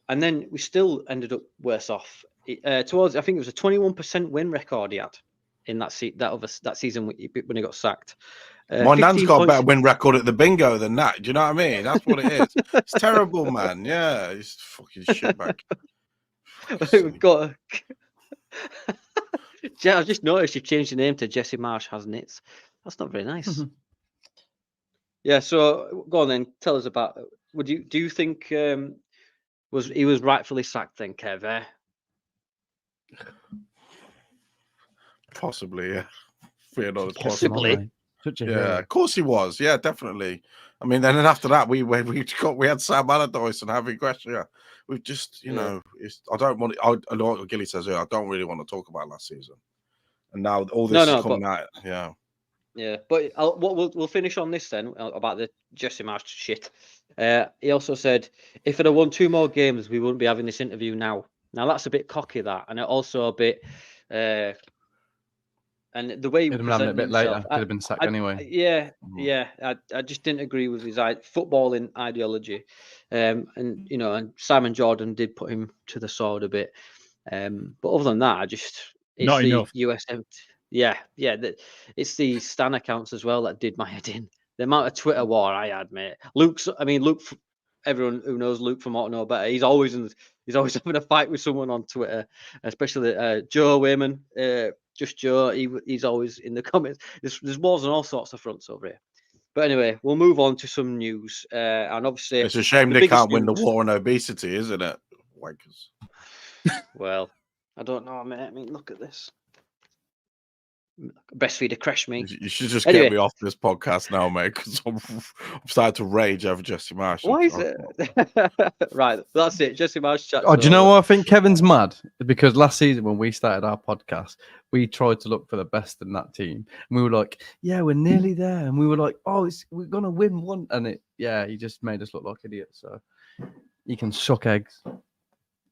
and then we still ended up worse off. I think it was a 21% win record he had in that season when he got sacked.
My nan's got a better win record at the bingo than that. Do you know what I mean? That's what it is. It's terrible, man. Yeah, he's fucking shitbag.
We've got. I just noticed you've changed the name to Jesse Marsch, hasn't it? That's not very nice. Yeah. So go on then. Tell us about. Do you think he was rightfully sacked then, Kev?
Possibly, yeah.
Possibly.
Yeah, of course he was. Yeah, definitely. I mean, then after that, we had Sam Allardyce and Harvey Gresham. We've just, I know what Gilly says here. I don't really want to talk about last season, and now all this is coming out. Yeah.
Yeah, but we'll finish on this then about the Jesse Marsch shit. He also said, if I'd have won 2 more games, we wouldn't be having this interview now. Now that's a bit cocky, that, and also a bit. And the way he
Could have been having it a
presented
bit later.
himself,
Could have been sacked anyway.
I just didn't agree with his footballing ideology, and and Simon Jordan did put him to the sword a bit, but other than that, it's
Not
the
enough.
USM, it's the Stan accounts as well that did my head in. The amount of Twitter war I had, mate. Luke, everyone who knows Luke from Ought to Know Better, he's always having a fight with someone on Twitter, especially Joe Wayman. Just Joe, he's always in the comments. There's wars on all sorts of fronts over here. But anyway, we'll move on to some news. And obviously,
it's a shame they can't win the war on obesity, isn't it? Wankers.
Well, I don't know, mate. I mean, look at this. Breastfeeder crash me.
You should just get me off this podcast now, mate, because I'm starting to rage over Jesse Marsch.
Why is it? Right, that's it. Jesse Marsch chat.
Oh, do you know what I think Kevin's mad? Because last season when we started our podcast, we tried to look for the best in that team, and we were like, "Yeah, we're nearly there," and we were like, "Oh, we're gonna win one," and he just made us look like idiots. So he can suck eggs.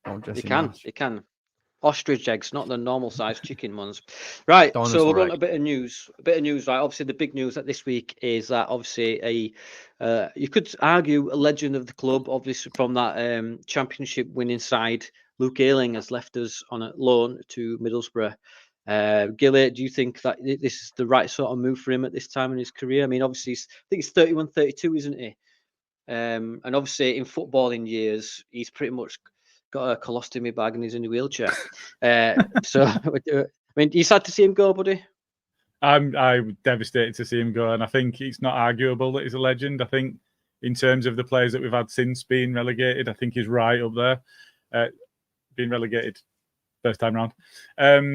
Oh, Jesse Marsch.
He can. Ostrich eggs, not the normal sized chicken ones. Right, so we're on a bit of news. Right, obviously the big news that this week is that obviously you could argue a legend of the club, obviously from that championship winning side, Luke Ayling has left us on a loan to Middlesbrough. Gilly, do you think that this is the right sort of move for him at this time in his career? I mean, obviously, I think he's 31, 32, isn't he? And obviously in footballing years, he's pretty much got a colostomy bag and he's in a wheelchair. So, I mean, you sad to see him go, buddy?
I'm devastated to see him go, and I think it's not arguable that he's a legend. I think in terms of the players that we've had since being relegated, I think he's right up there. Being relegated first time round. I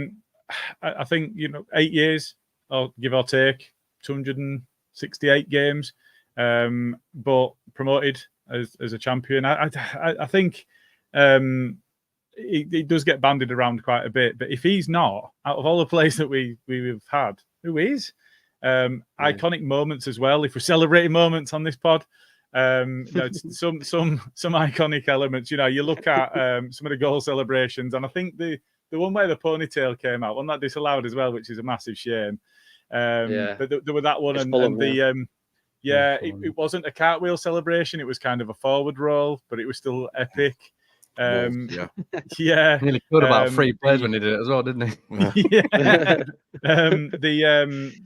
think 8 years, or give or take, 268 games, but promoted as a champion. I think. He does get bandied around quite a bit, but if he's not, out of all the players that we've had, who is? Iconic moments as well. If we're celebrating moments on this pod, some iconic elements. You look at some of the goal celebrations, and I think the one where the ponytail came out, one that disallowed as well, which is a massive shame. But there was that one, it wasn't a cartwheel celebration. It was kind of a forward roll, but it was still epic.
Nearly got about 3 players when he did it as well, didn't he?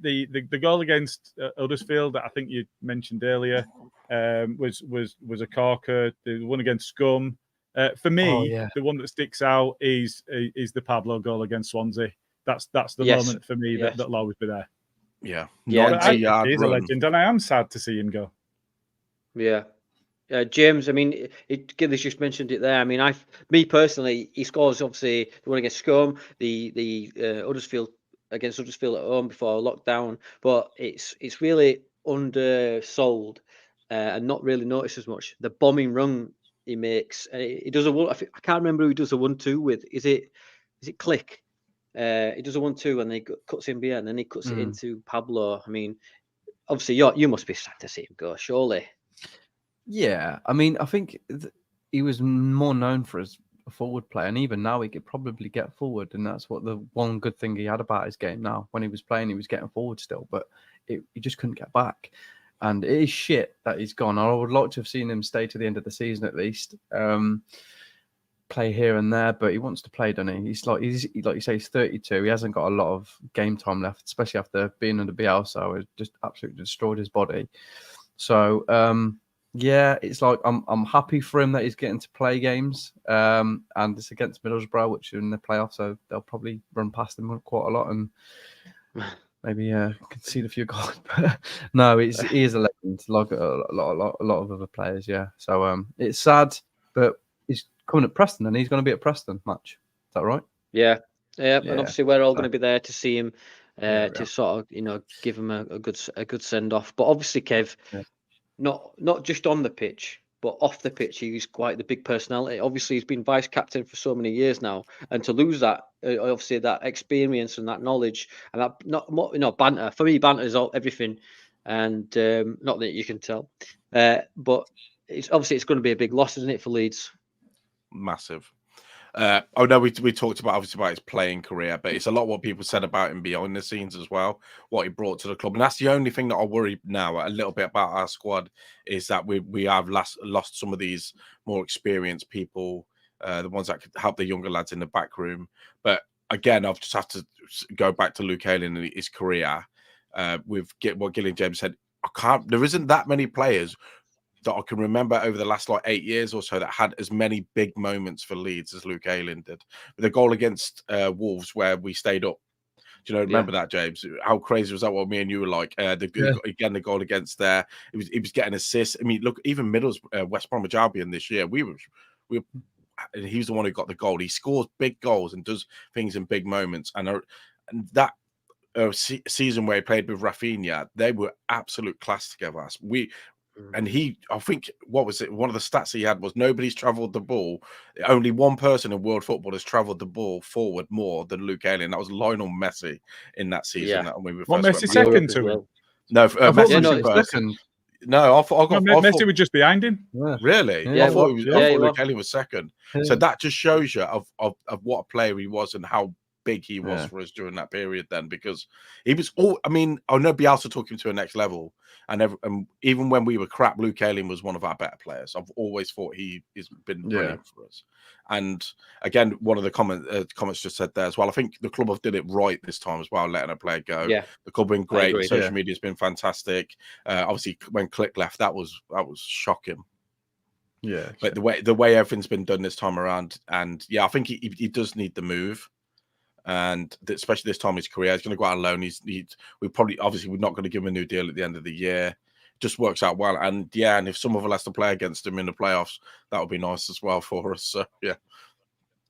The goal against Huddersfield that I think you mentioned earlier was a corker. The one against Scum. For me, the one that sticks out is the Pablo goal against Swansea. That's the moment for me that'll always be there.
Yeah.
He's a legend, and I am sad to see him go.
Yeah. James, I mean, Gilly's just mentioned it there. I mean, me personally, he scores obviously the one against Scum, the Huddersfield against Huddersfield at home before lockdown, but it's really undersold and not really noticed as much. The bombing run he makes, he does I can't remember who he does a 1-2 with. Is it Click? He does a 1-2 and he cuts in behind, and then he cuts it into Pablo. I mean, obviously you must be sad to see him go, surely.
Yeah, I mean, I think he was more known for his forward play, and even now he could probably get forward, and that's what the one good thing he had about his game now. When he was playing, he was getting forward still, but he just couldn't get back. And it is shit that he's gone. I would like to have seen him stay to the end of the season at least, play here and there, but he wants to play, doesn't he? He's like you say, he's 32. He hasn't got a lot of game time left, especially after being under Bielsa. It just absolutely destroyed his body. So, yeah, it's like I'm happy for him that he's getting to play games, and it's against Middlesbrough, which are in the playoffs, so they'll probably run past him quite a lot and maybe concede a few goals. But no, he is a legend, like a lot of other players. Yeah, so it's sad, but he's coming at Preston, and he's going to be at Preston match. Is that right?
Yeah, and obviously we're all going to be there to see him, to sort of give him a good send off. But obviously, Kev. Yeah. Not just on the pitch, but off the pitch, he's quite the big personality. Obviously, he's been vice captain for so many years now, and to lose that, obviously, that experience and that knowledge and that not banter. For me, banter is everything, and not that you can tell, but it's obviously going to be a big loss, isn't it, for Leeds?
Massive. I know we talked about obviously about his playing career, but it's a lot what people said about him behind the scenes as well, what he brought to the club, and that's the only thing that I worry now a little bit about our squad is that we have lost some of these more experienced people, the ones that could help the younger lads in the back room. But again, I've just have to go back to Luke Ayling and his career. With what Gilly and James said, there isn't that many players that I can remember over the last 8 years or so that had as many big moments for Leeds as Luke Ayling did. The goal against Wolves where we stayed up. Do you know? Remember that, James? How crazy was that? What me and you were like? Again, the goal against there. He was getting assists. I mean, look, even West Bromwich Albion this year. And he was the one who got the goal. He scores big goals and does things in big moments. And that season where he played with Rafinha, they were absolute class together. I think, what was it? One of the stats he had was nobody's travelled the ball. Only one person in world football has travelled the ball forward more than Luke Ayling. That was Lionel Messi in that season.
Messi second to him?
No, Messi first.
Second.
No, I thought
Messi was just behind him.
Yeah. Really?
Yeah,
I thought Luke Ayling was second. Yeah. So that just shows you of what a player he was and how big he was for us during that period then, because he was I know Bielsa took him to a next level, and even when we were crap, Luke Ayling was one of our better players. I've always thought he's been brilliant for us. And again, one of the comments just said there as well, I think the club have did it right this time as well, letting a player go. The club been great. Social media's been fantastic. Obviously when Click left, that was shocking. Yeah, but the way everything's been done this time around, and I think he does need the move. And especially this time in his career, he's going to go out on loan. We're not going to give him a new deal at the end of the year. Just works out well. And and if Somerville has to play against him in the playoffs, that would be nice as well for us. So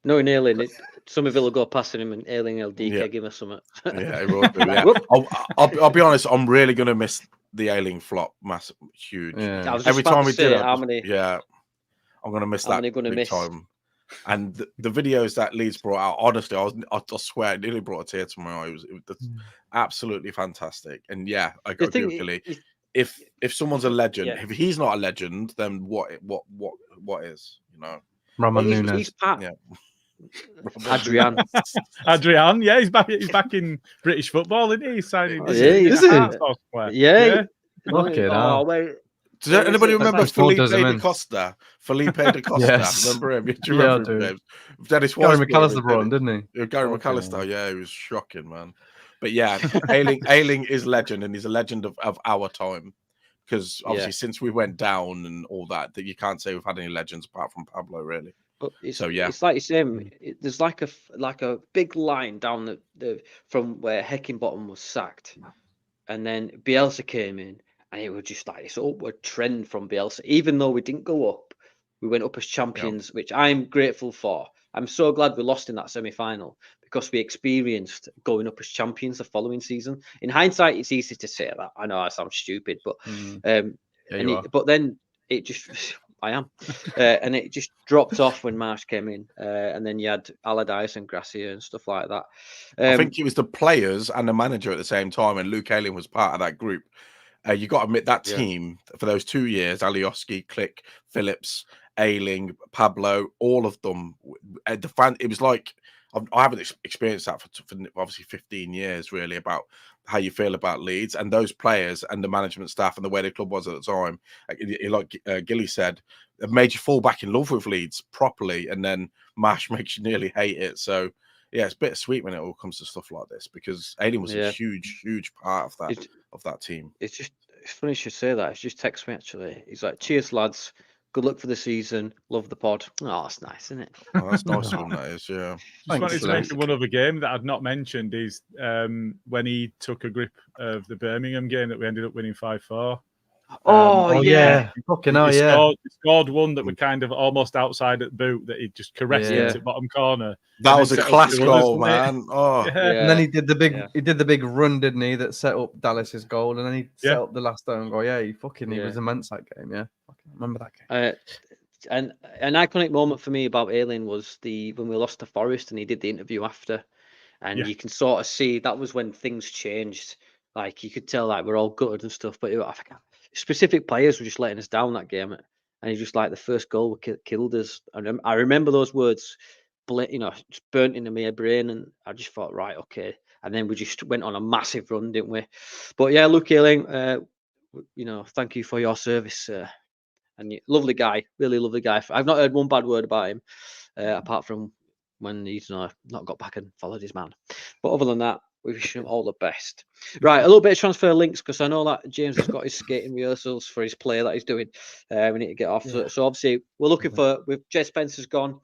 No, in Ayling, Somerville will go past him and Ayling will DK give us something.
It will do. Yeah. I'll be honest, I'm really going to miss the Ayling flop, massive, huge.
Yeah.
Every time we do it,
I'm
going to miss that big time. And the videos that Leeds brought out, honestly, I swear, it nearly brought a tear to my eye. It was absolutely fantastic. And I got to agree, Gilly. If someone's a legend, if he's not a legend, then what is? You know,
Ramon Nunes.
He's Pat. Adrian.
Adrian, he's back in British football, isn't he? He's signing.
Is he? Yeah.
Okay,
does anybody remember Felipe da Costa? Felipe da Costa.
Yes.
Remember him? Do you remember him?
Dennis Gary McAllister brought him, didn't he?
Gary McAllister, he was shocking, man. But Ayling is legend, and he's a legend of our time. Because obviously, since we went down and all that you can't say we've had any legends apart from Pablo, really.
But it's like you say, there's like a big line down the from where Heckingbottom was sacked, and then Bielsa came in. And it was just like this upward trend from Bielsa. Even though we didn't go up, we went up as champions, which I'm grateful for. I'm so glad we lost in that semi-final because we experienced going up as champions the following season. In hindsight, it's easy to say that. I know I sound stupid, but but then it just I am, and it just dropped off when Marsch came in, and then you had Allardyce and Gracia and stuff like that.
I think it was the players and the manager at the same time, and Luke Ayling was part of that group. You got to admit that team for those 2 years, Alioski, Click, Phillips, Ayling, Pablo, all of them. It was like I haven't experienced that for obviously 15 years, really, about how you feel about Leeds and those players and the management staff and the way the club was at the time. Like Gilly said, it made you fall back in love with Leeds properly, and then Marsch makes you nearly hate it. So it's bittersweet when it all comes to stuff like this because Ayling was a huge part of that team.
It's funny you should say that. It's just text me actually. He's like, "Cheers, lads. Good luck for the season. Love the pod." Oh, that's nice, isn't it?
Oh, that's nice of him, that is. Yeah.
Just wanted to mention one other game that I'd not mentioned is when he took a grip of the Birmingham game that we ended up winning 5-4.
Fucking hell, yeah.
He scored one that were kind of almost outside at the boot that he just caressed into bottom corner.
That was a class goal, man. Oh,
And then he did the big run, didn't he? That set up Dallas's goal, and then he set up the last own goal. Yeah, he was immense that game. Yeah, I remember that game.
And an iconic moment for me about Ayling was when we lost to Forest, and he did the interview after, and you can sort of see that was when things changed. Like you could tell, like we're all gutted and stuff, but I forgot. Specific players were just letting us down that game, and he just like the first goal killed us. And I remember those words, just burnt into my brain, and I just thought, right, okay. And then we just went on a massive run, didn't we? But yeah, Luke Ayling, thank you for your service, and lovely guy, really lovely guy. I've not heard one bad word about him, apart from when he's not got back and followed his man. But other than that, we wish him all the best. Right, a little bit of transfer links, because I know that James has got his skating rehearsals for his play that he's doing. We need to get off. Yeah. So obviously, we're looking with Jed Spencer's gone,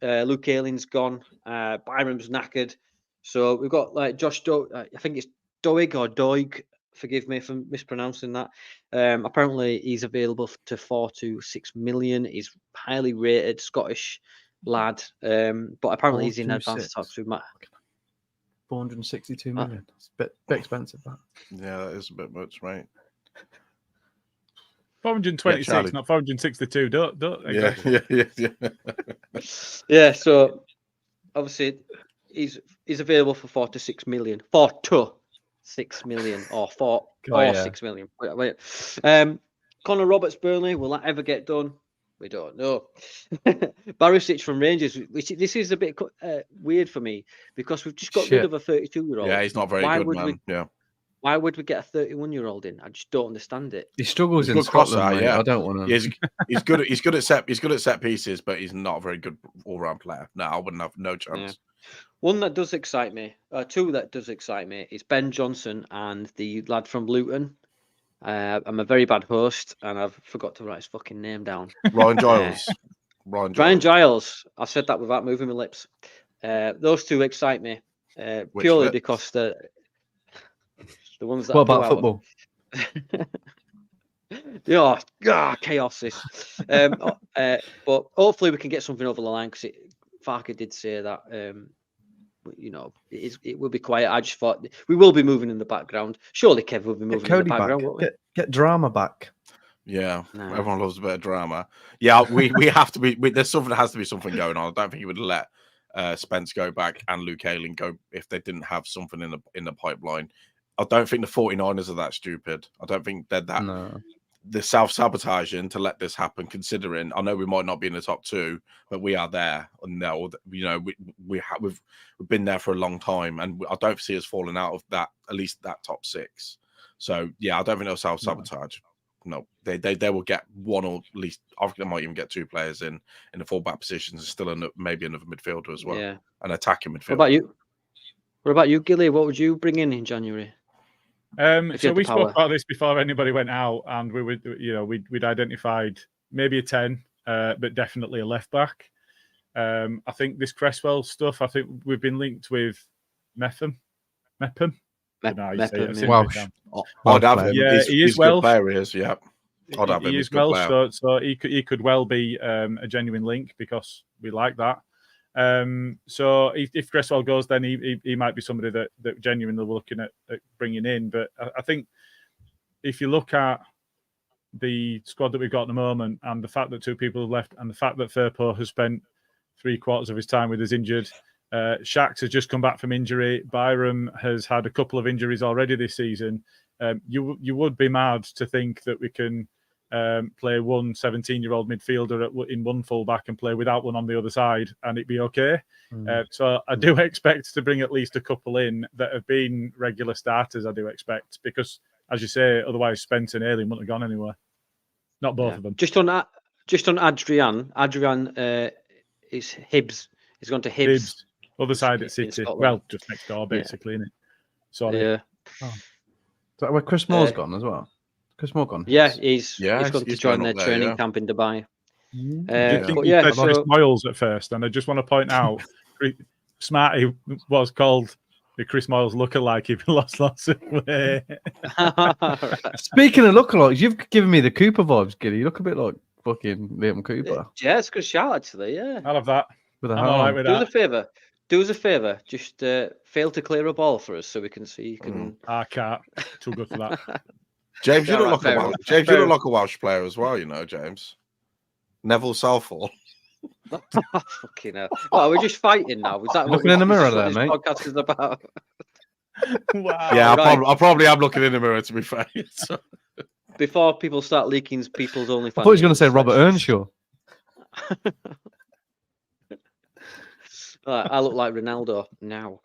Luke Ayling's gone, Byram's knackered. So we've got like Josh I think it's Doig or Doig. Forgive me for mispronouncing that. Apparently, he's available to 4 to 6 million. He's highly rated Scottish lad, but apparently he's in advanced talks with Matt.
462 million. It's a bit expensive, that.
Yeah, that is a bit much, right?
426, not 462. Don't.
Yeah. So obviously, he's available for 4 to 6 million. 4 to 6 million, or 6 million. Wait. Connor Roberts, Burnley. Will that ever get done? We don't know. Barisic from Rangers, which this is a bit weird for me, because we've just got rid of a 32-year-old.
Yeah, he's not very good, man.
Why would we get a 31-year-old in? I just don't understand it.
He struggles in Scotland. I don't want to.
He's good at set pieces, but he's not a very good all-round player. No, I wouldn't have no chance.
Yeah. One that does excite me, two that does excite me, is Ben Johnson and the lad from Luton. I'm a very bad host, and I've forgot to write his fucking name down.
Ryan Giles.
Ryan Giles. I said that without moving my lips. Those two excite me purely because the ones that.
What about football?
Chaos this. But hopefully we can get something over the line, because Farker did say that. It will be quiet. I just thought we will be moving in the background. Surely Kev will be moving in the background.
Get drama back.
Yeah, everyone loves a bit of drama. Yeah, we have to be. There has to be something going on. I don't think he would let Spence go back and Luke Ayling go if they didn't have something in the pipeline. I don't think the 49ers are that stupid. I don't think they're that.
No.
The self-sabotaging to let this happen, considering I know we might not be in the top 2, but we are there. And now, we've been there for a long time, and I don't see us falling out of that, at least that top 6. So yeah, I don't think they'll self-sabotage. No, they will get one, or at least I think they might even get 2 players in the fullback positions, and still maybe another midfielder as well. Yeah, an attacking midfielder.
What about you, Gilly? What would you bring in January?
So we spoke about this before anybody went out, and we'd identified maybe a 10, but definitely a left back. I think this Creswell stuff, I think we've been linked with Mepham.
Welsh.
I'd have him.
Yeah, he is Welsh.
Player, he is, yeah. I'd have him.
He is Welsh, so he could well be a genuine link, because we like that. So if Creswell goes, then he might be somebody that genuinely we're looking at bringing in. But I think if you look at the squad that we've got at the moment, and the fact that 2 people have left, and the fact that Firpo has spent 3/4 of his time with us injured, Shax has just come back from injury, Byram has had a couple of injuries already this season, you would be mad to think that we can play one 17-year-old midfielder in one fullback and play without one on the other side, and it'd be okay. So I do expect to bring at least a couple in that have been regular starters. I do expect, because, as you say, otherwise Spence and Ayling wouldn't have gone anywhere. Not both of them.
Just on Adrian. Adrian is Hibs. He's gone to Hibs.
Other side at City. Well, just next door, basically, isn't it? Sorry.
Yeah.
Oh. Is that where Chris Moore's gone as well? Chris Moore gone?
Yeah, he's gone to join their training camp in Dubai.
I think he said Chris Moyles at first, and I just want to point out, Smarty was called the Chris Moyles lookalike if he lost lots of weight.
Speaking of lookalikes, you've given me the Cooper vibes, Gilly. You look a bit like fucking Liam Cooper.
Yeah, it's a good shout, actually. Yeah.
I love that.
With a
I'm
hat
all right
on.
with
Do us a
that.
favour. Do us a favour. Just fail to clear a ball for us so we can see. You can.
I can't. Too good for that.
James, you
Yeah,
look
right,
like
fair
a Welsh.
enough.
James, you
Fair
look like a Welsh player as well. You know, James. Neville Southall.
Fucking hell. Well, we're just fighting now. Is that
Looking in the mirror
is
there,
this
mate.
podcast is about?
Wow.
Yeah,
right.
I probably am looking in the mirror, to be fair. So-
Before people start leaking people's OnlyFans.
I thought he was going to say
news,
Robert
let's just-
Earnshaw.
I look like Ronaldo now.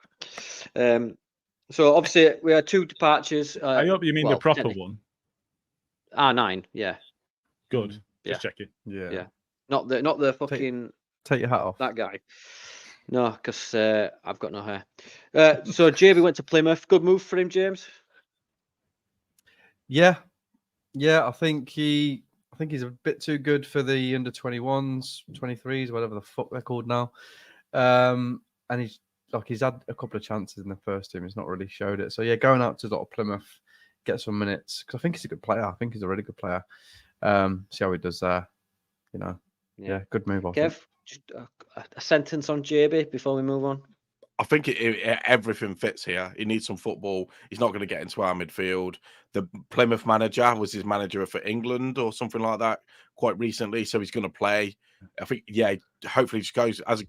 So obviously we had 2 departures.
I hope you mean the proper one.
R9, yeah.
Good.
Yeah.
Just checking.
Yeah. Not the fucking
Take your hat off.
that guy. No, because I've got no hair. So JB went to Plymouth. Good move for him, James.
Yeah. I think he's a bit too good for the under 21s, 23s, whatever the fuck they're called now. And he's had a couple of chances in the first team. He's not really showed it. So yeah, going out to Plymouth, get some minutes because I think he's a good player. I think he's a really good player. See how he does there. You know, yeah, good move. I think.
Kev, just a sentence on JB before we move on.
I think everything fits here. He needs some football. He's not going to get into our midfield. The Plymouth manager was his manager for England or something like that quite recently, so he's going to play. I think, yeah, hopefully he just goes as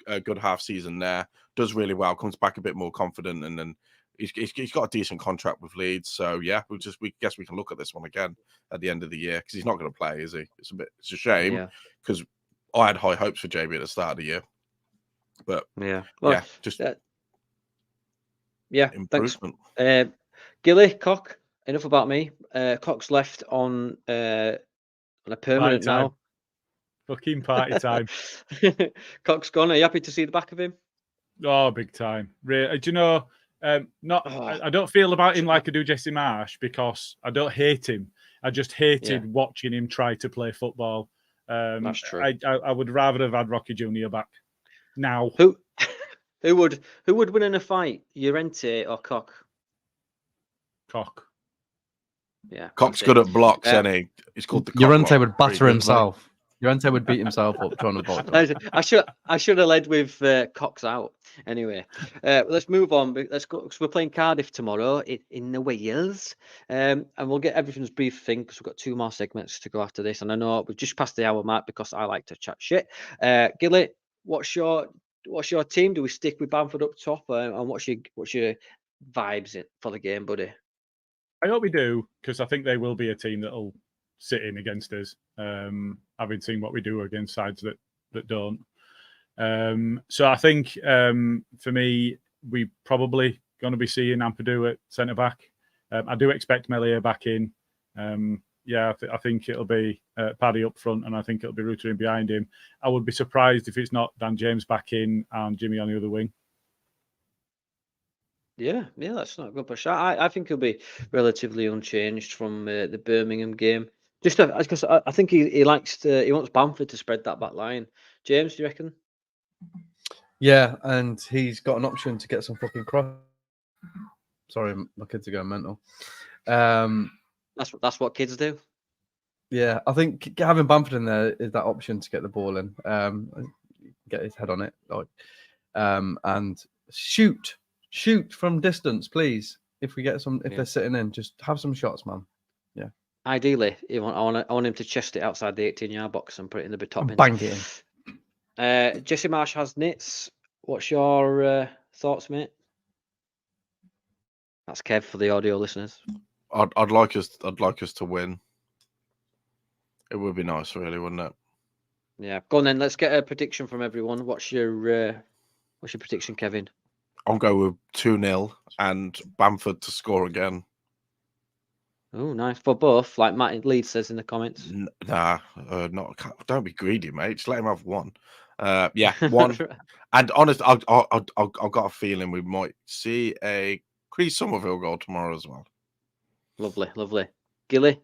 a good half season there, does really well, comes back a bit more confident, and then he's got a decent contract with Leeds. So yeah, we guess we can look at this one again at the end of the year because he's not going to play, is he? It's a shame because I had high hopes for JB at the start of the year. But
well,
just improvement.
Thanks. Gilly, Cock. Enough about me. Cock's left on a permanent now.
Fucking party time.
Cock's gone. Are you happy to see the back of him?
Oh, big time. Do you know? I don't feel about him like I do Jesse Marsch because I don't hate him. I just hated watching him try to play football.
That's true.
I would rather have had Rocky Jr. back. Now,
who would win in a fight, Llorente or Cock?
Cock.
Yeah,
Cock's good at blocks, and he's called the Cock
Llorente
block.
would batter himself. Llorente would beat himself up trying to block.
I should have led with Cox out. Anyway, let's move on. Let's go because we're playing Cardiff tomorrow in the Wales, and we'll get everything's brief thing because we've got 2 more segments to go after this. And I know we've just passed the hour mark because I like to chat shit. Gilly, what's your team? Do we stick with Bamford up top, and what's your vibes for the game, buddy?
I hope we do because I think they will be a team that'll sit in against us. Having seen what we do against sides that don't. So I think for me, we probably going to be seeing Ampadu at centre back. I do expect Melia back in. I think it'll be Paddy up front, and I think it'll be Rutter in behind him. I would be surprised if it's not Dan James back in and Jimmy on the other wing. Yeah,
that's not a good push. I think he'll be relatively unchanged from the Birmingham game. Just because I think he wants Bamford to spread that back line. James, do you reckon?
Yeah, and he's got an option to get some fucking cross. Sorry, my kids are going mental.
That's what kids do.
Yeah, I think having Bamford in there is that option to get the ball in, get his head on it, and shoot from distance, please. If we get some, if they're sitting in, just have some shots, man. Yeah.
Ideally, I want him to chest it outside the 18-yard box and put it in the top.
Bang it
in. Jesse Marsch has nits. What's your thoughts, mate? That's Kev for the audio listeners.
I'd like us to win. It would be nice, really, wouldn't it?
Yeah. Go on then. Let's get a prediction from everyone. What's your prediction, Kevin?
I'll go with 2-0 and Bamford to score again.
Oh, nice for both, like Matt Leeds says in the comments.
Not. Don't be greedy, mate. Just let him have one. One. And honest, I've got a feeling we might see a Chris Somerville goal tomorrow as well.
Lovely. Gilly?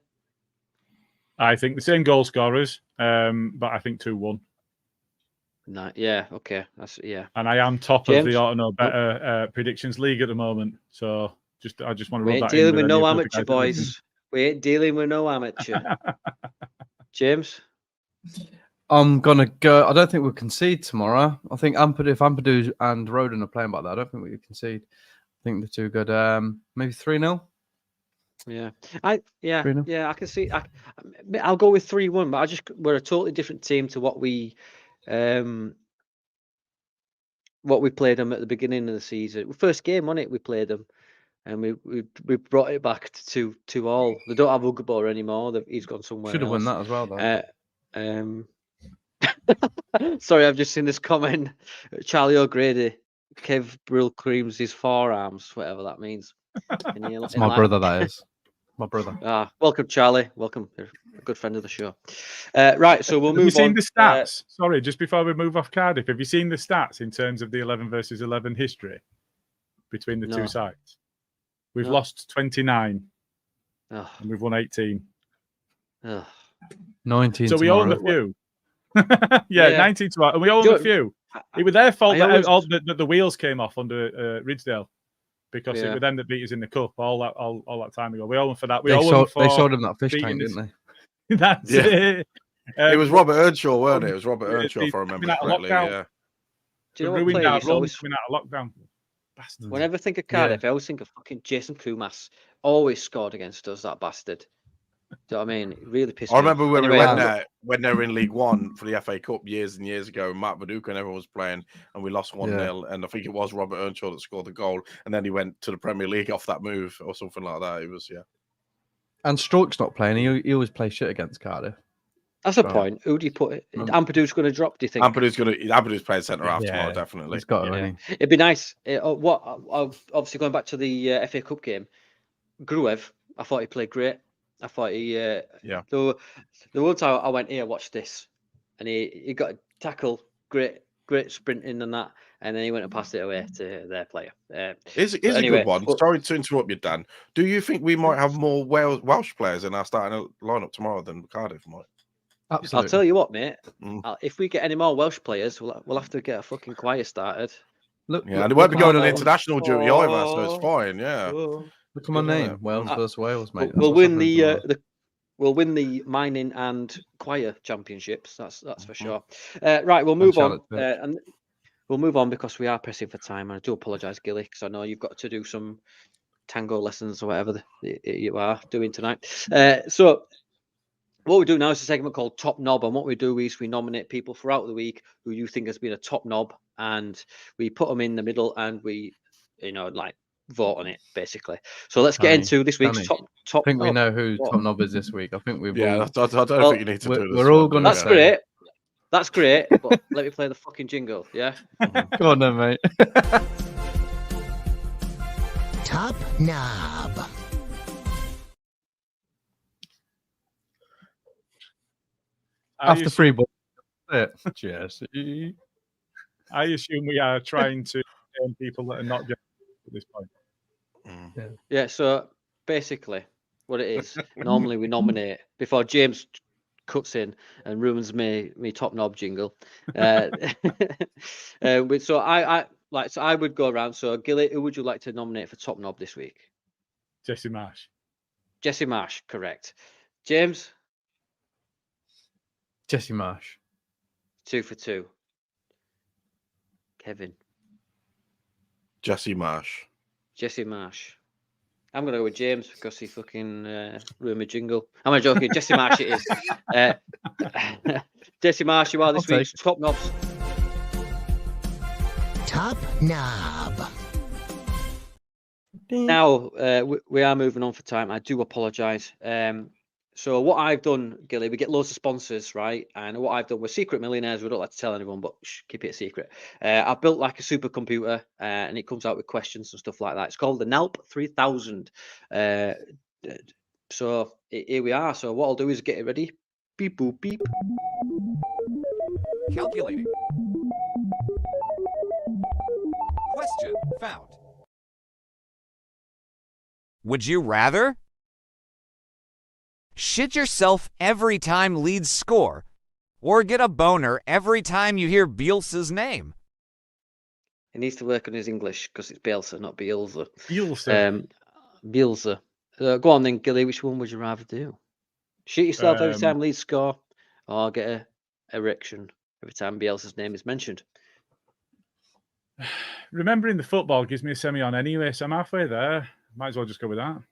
I think the same goal scorers, but I think 2-1.
Yeah, okay. Yeah.
And I am top of
James?
the Ought to Know Better predictions league at the moment. So I just want to
We
rub
ain't
that in
dealing with
any
no
of the other
amateur,
guys that listen.
boys. We ain't dealing with no amateur. James?
I'm gonna go. I don't think we'll concede tomorrow. I think if Ampadu and Rodon are playing like that, I don't think we concede. I think they're too good. Maybe 3-0.
Yeah,
3-0.
I can see. I'll go with 3-1, but we're a totally different team to what we played them at the beginning of the season. First game on it, we played them, and we brought it back to 2-2. They don't have Ugbo anymore. He's gone somewhere.
Should have won
else.
that as well, though.
Sorry, I've just seen this comment. Charlie O'Grady, Kev Brill creams his forearms, whatever that means.
That's my brother, that is. My brother.
Welcome, Charlie. Welcome. You're a good friend of the show. Right, so we'll move on.
Have you seen the stats? Sorry, just before we move off Cardiff, have you seen the stats in terms of the 11 versus 11 history between the two sides? We've lost 29 and we've won 18.
19
So we
tomorrow.
own a few. Yeah, 19 tomorrow. And we own a few. It was their fault that the wheels came off under Ridsdale. Because it was them that beat us in the cup all that time ago. We owe them for that.
They sold him that fish tank, didn't they?
That's it.
It was Robert Earnshaw, weren't it? It was Robert Earnshaw, if I remember correctly. Yeah.
Do you know what plays
coming out of lockdown? Bastards.
Whenever I think of Cardiff, I always think of fucking Jason Kumas. Always scored against us, that bastard. Do you know what I mean? It really pissed me off.
I remember when we went there, when they were in League One for the FA Cup years and years ago, and Matt Viduka and everyone was playing, and we lost 1-0. And I think it was Robert Earnshaw that scored the goal, and then he went to the Premier League off that move or something like that. It was,
And Stroke's not playing. He always plays shit against Cardiff.
That's a point. Who do you put it? Ampadu's going to drop, do you think?
Ampadu's playing centre half tomorrow, definitely.
He's got it,
It'd be nice. Obviously, going back to the FA Cup game, Gruev, I thought he played great. I thought he, the one time I went here, watch this, and he got a tackle, great sprinting and that, and then he went and passed it away to their player.
Here's a good one. Sorry to interrupt you, Dan. Do you think we might have more Welsh players in our starting lineup tomorrow than Cardiff might?
Absolutely.
I'll tell you what, mate. If we get any more Welsh players, we'll have to get a fucking choir started.
And it won't be going on international duty either, so it's fine. Yeah.
Look at my name, Wales versus Wales, mate.
We'll win the mining and choir championships. That's for sure. Right, we'll move on, and we'll move on because we are pressing for time. And I do apologise, Gilly, because I know you've got to do some tango lessons or whatever you are doing tonight. So what we do now is a segment called Top Knob, and what we do is we nominate people throughout the week who you think has been a top knob, and we put them in the middle, and we, vote on it basically. So let's get into this week's top.
I think we know who top knob is this week. I think we've.
Yeah, I don't think you need to do this.
We're all going to.
That's great. That's great. But let me play the fucking jingle. Yeah.
Go on then, mate.
Top knob.
After free ball. Jesse.
I assume we are trying to name people that are not just at this point.
Yeah, so basically what it is, normally we nominate before James cuts in and ruins me top knob jingle. So I would go around. So Gilly, who would you like to nominate for top knob this week?
Jesse Marsch.
Jesse Marsch, correct. James?
Jesse Marsch.
2 for 2. Kevin?
Jesse Marsch.
Jesse Marsch. I'm going to go with James because he fucking ruined my jingle. I'm only joking. Jesse Marsch it is. Jesse Marsch, you are this week's top knobs.
Top knob.
Now, we are moving on for time. I do apologise. So what I've done, Gilly, we get loads of sponsors, right? And what I've done, we're secret millionaires. We don't like to tell anyone, but keep it a secret. I've built like a supercomputer, and it comes out with questions and stuff like that. It's called the NALP 3000. So here we are. So what I'll do is get it ready. Beep, boop, beep.
Calculating. Question found. Would you rather shit yourself every time Leeds score, or get a boner every time you hear Bielsa's name?
He needs to work on his English because it's Bielsa, not Bielsa.
Bielsa.
Bielsa. Go on then, Gilly. Which one would you rather do? Shoot yourself every time Leeds score, or get a erection every time Bielsa's name is mentioned?
Remembering the football gives me a semi on anyway, so I'm halfway there. Might as well just go with that.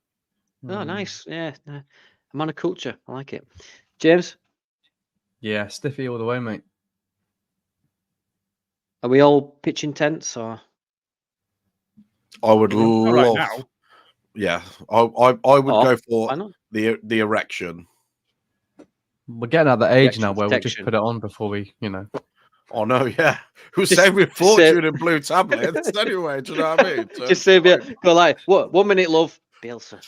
Oh, nice. Yeah. A man of culture. I like it. James?
Yeah, Stiffy all the way, mate.
Are we all pitching tents or?
I would
Not right
love.
now.
Yeah, I would go
Why
for
not?
the erection.
We're getting at the age now
Protection,
where we just
protection.
put it on before we,
Oh no, yeah. Who
Just
saved me
say-
fortune in blue tablets anyway? Do you know what I mean? So
Just say, go like, what? 1 minute, love. Bielsa.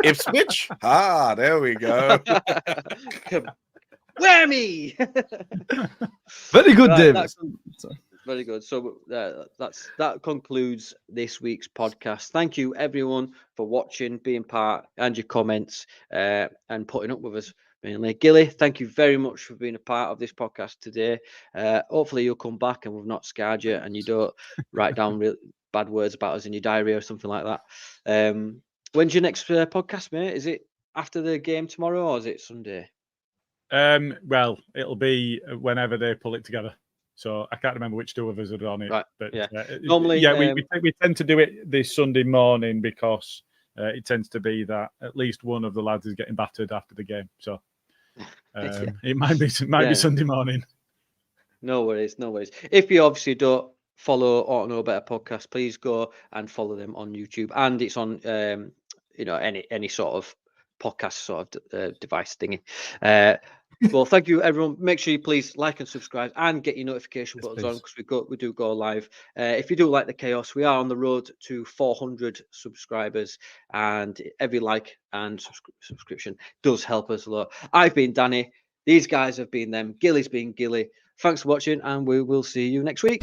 Ipswich. There we go.
Whammy!
Very good,
Right,
David.
Very good. So that concludes this week's podcast. Thank you, everyone, for watching, being part, and your comments, and putting up with us. Mainly, Gilly, thank you very much for being a part of this podcast today. Hopefully, you'll come back and we've not scarred you, and you don't write down real bad words about us in your diary or something like that. When's your next podcast, mate? Is it after the game tomorrow, or is it Sunday?
Well, it'll be whenever they pull it together. So I can't remember which two of us are on it.
Right,
But
yeah.
normally,
Normally,
we tend to do it this Sunday morning because it tends to be that at least one of the lads is getting battered after the game. So it might be Sunday morning. No
worries. If you obviously don't follow or know better podcast, please go and follow them on YouTube, and it's on any sort of podcast sort of device thingy. Well, thank you, everyone. Make sure you please like and subscribe and get your notification buttons on, because we do go live. If you do like the chaos, we are on the road to 400 subscribers, and every like and subscription does help us a lot. I've been Danny. These guys have been them. Gilly's been Gilly. Thanks for watching, and we will see you next week.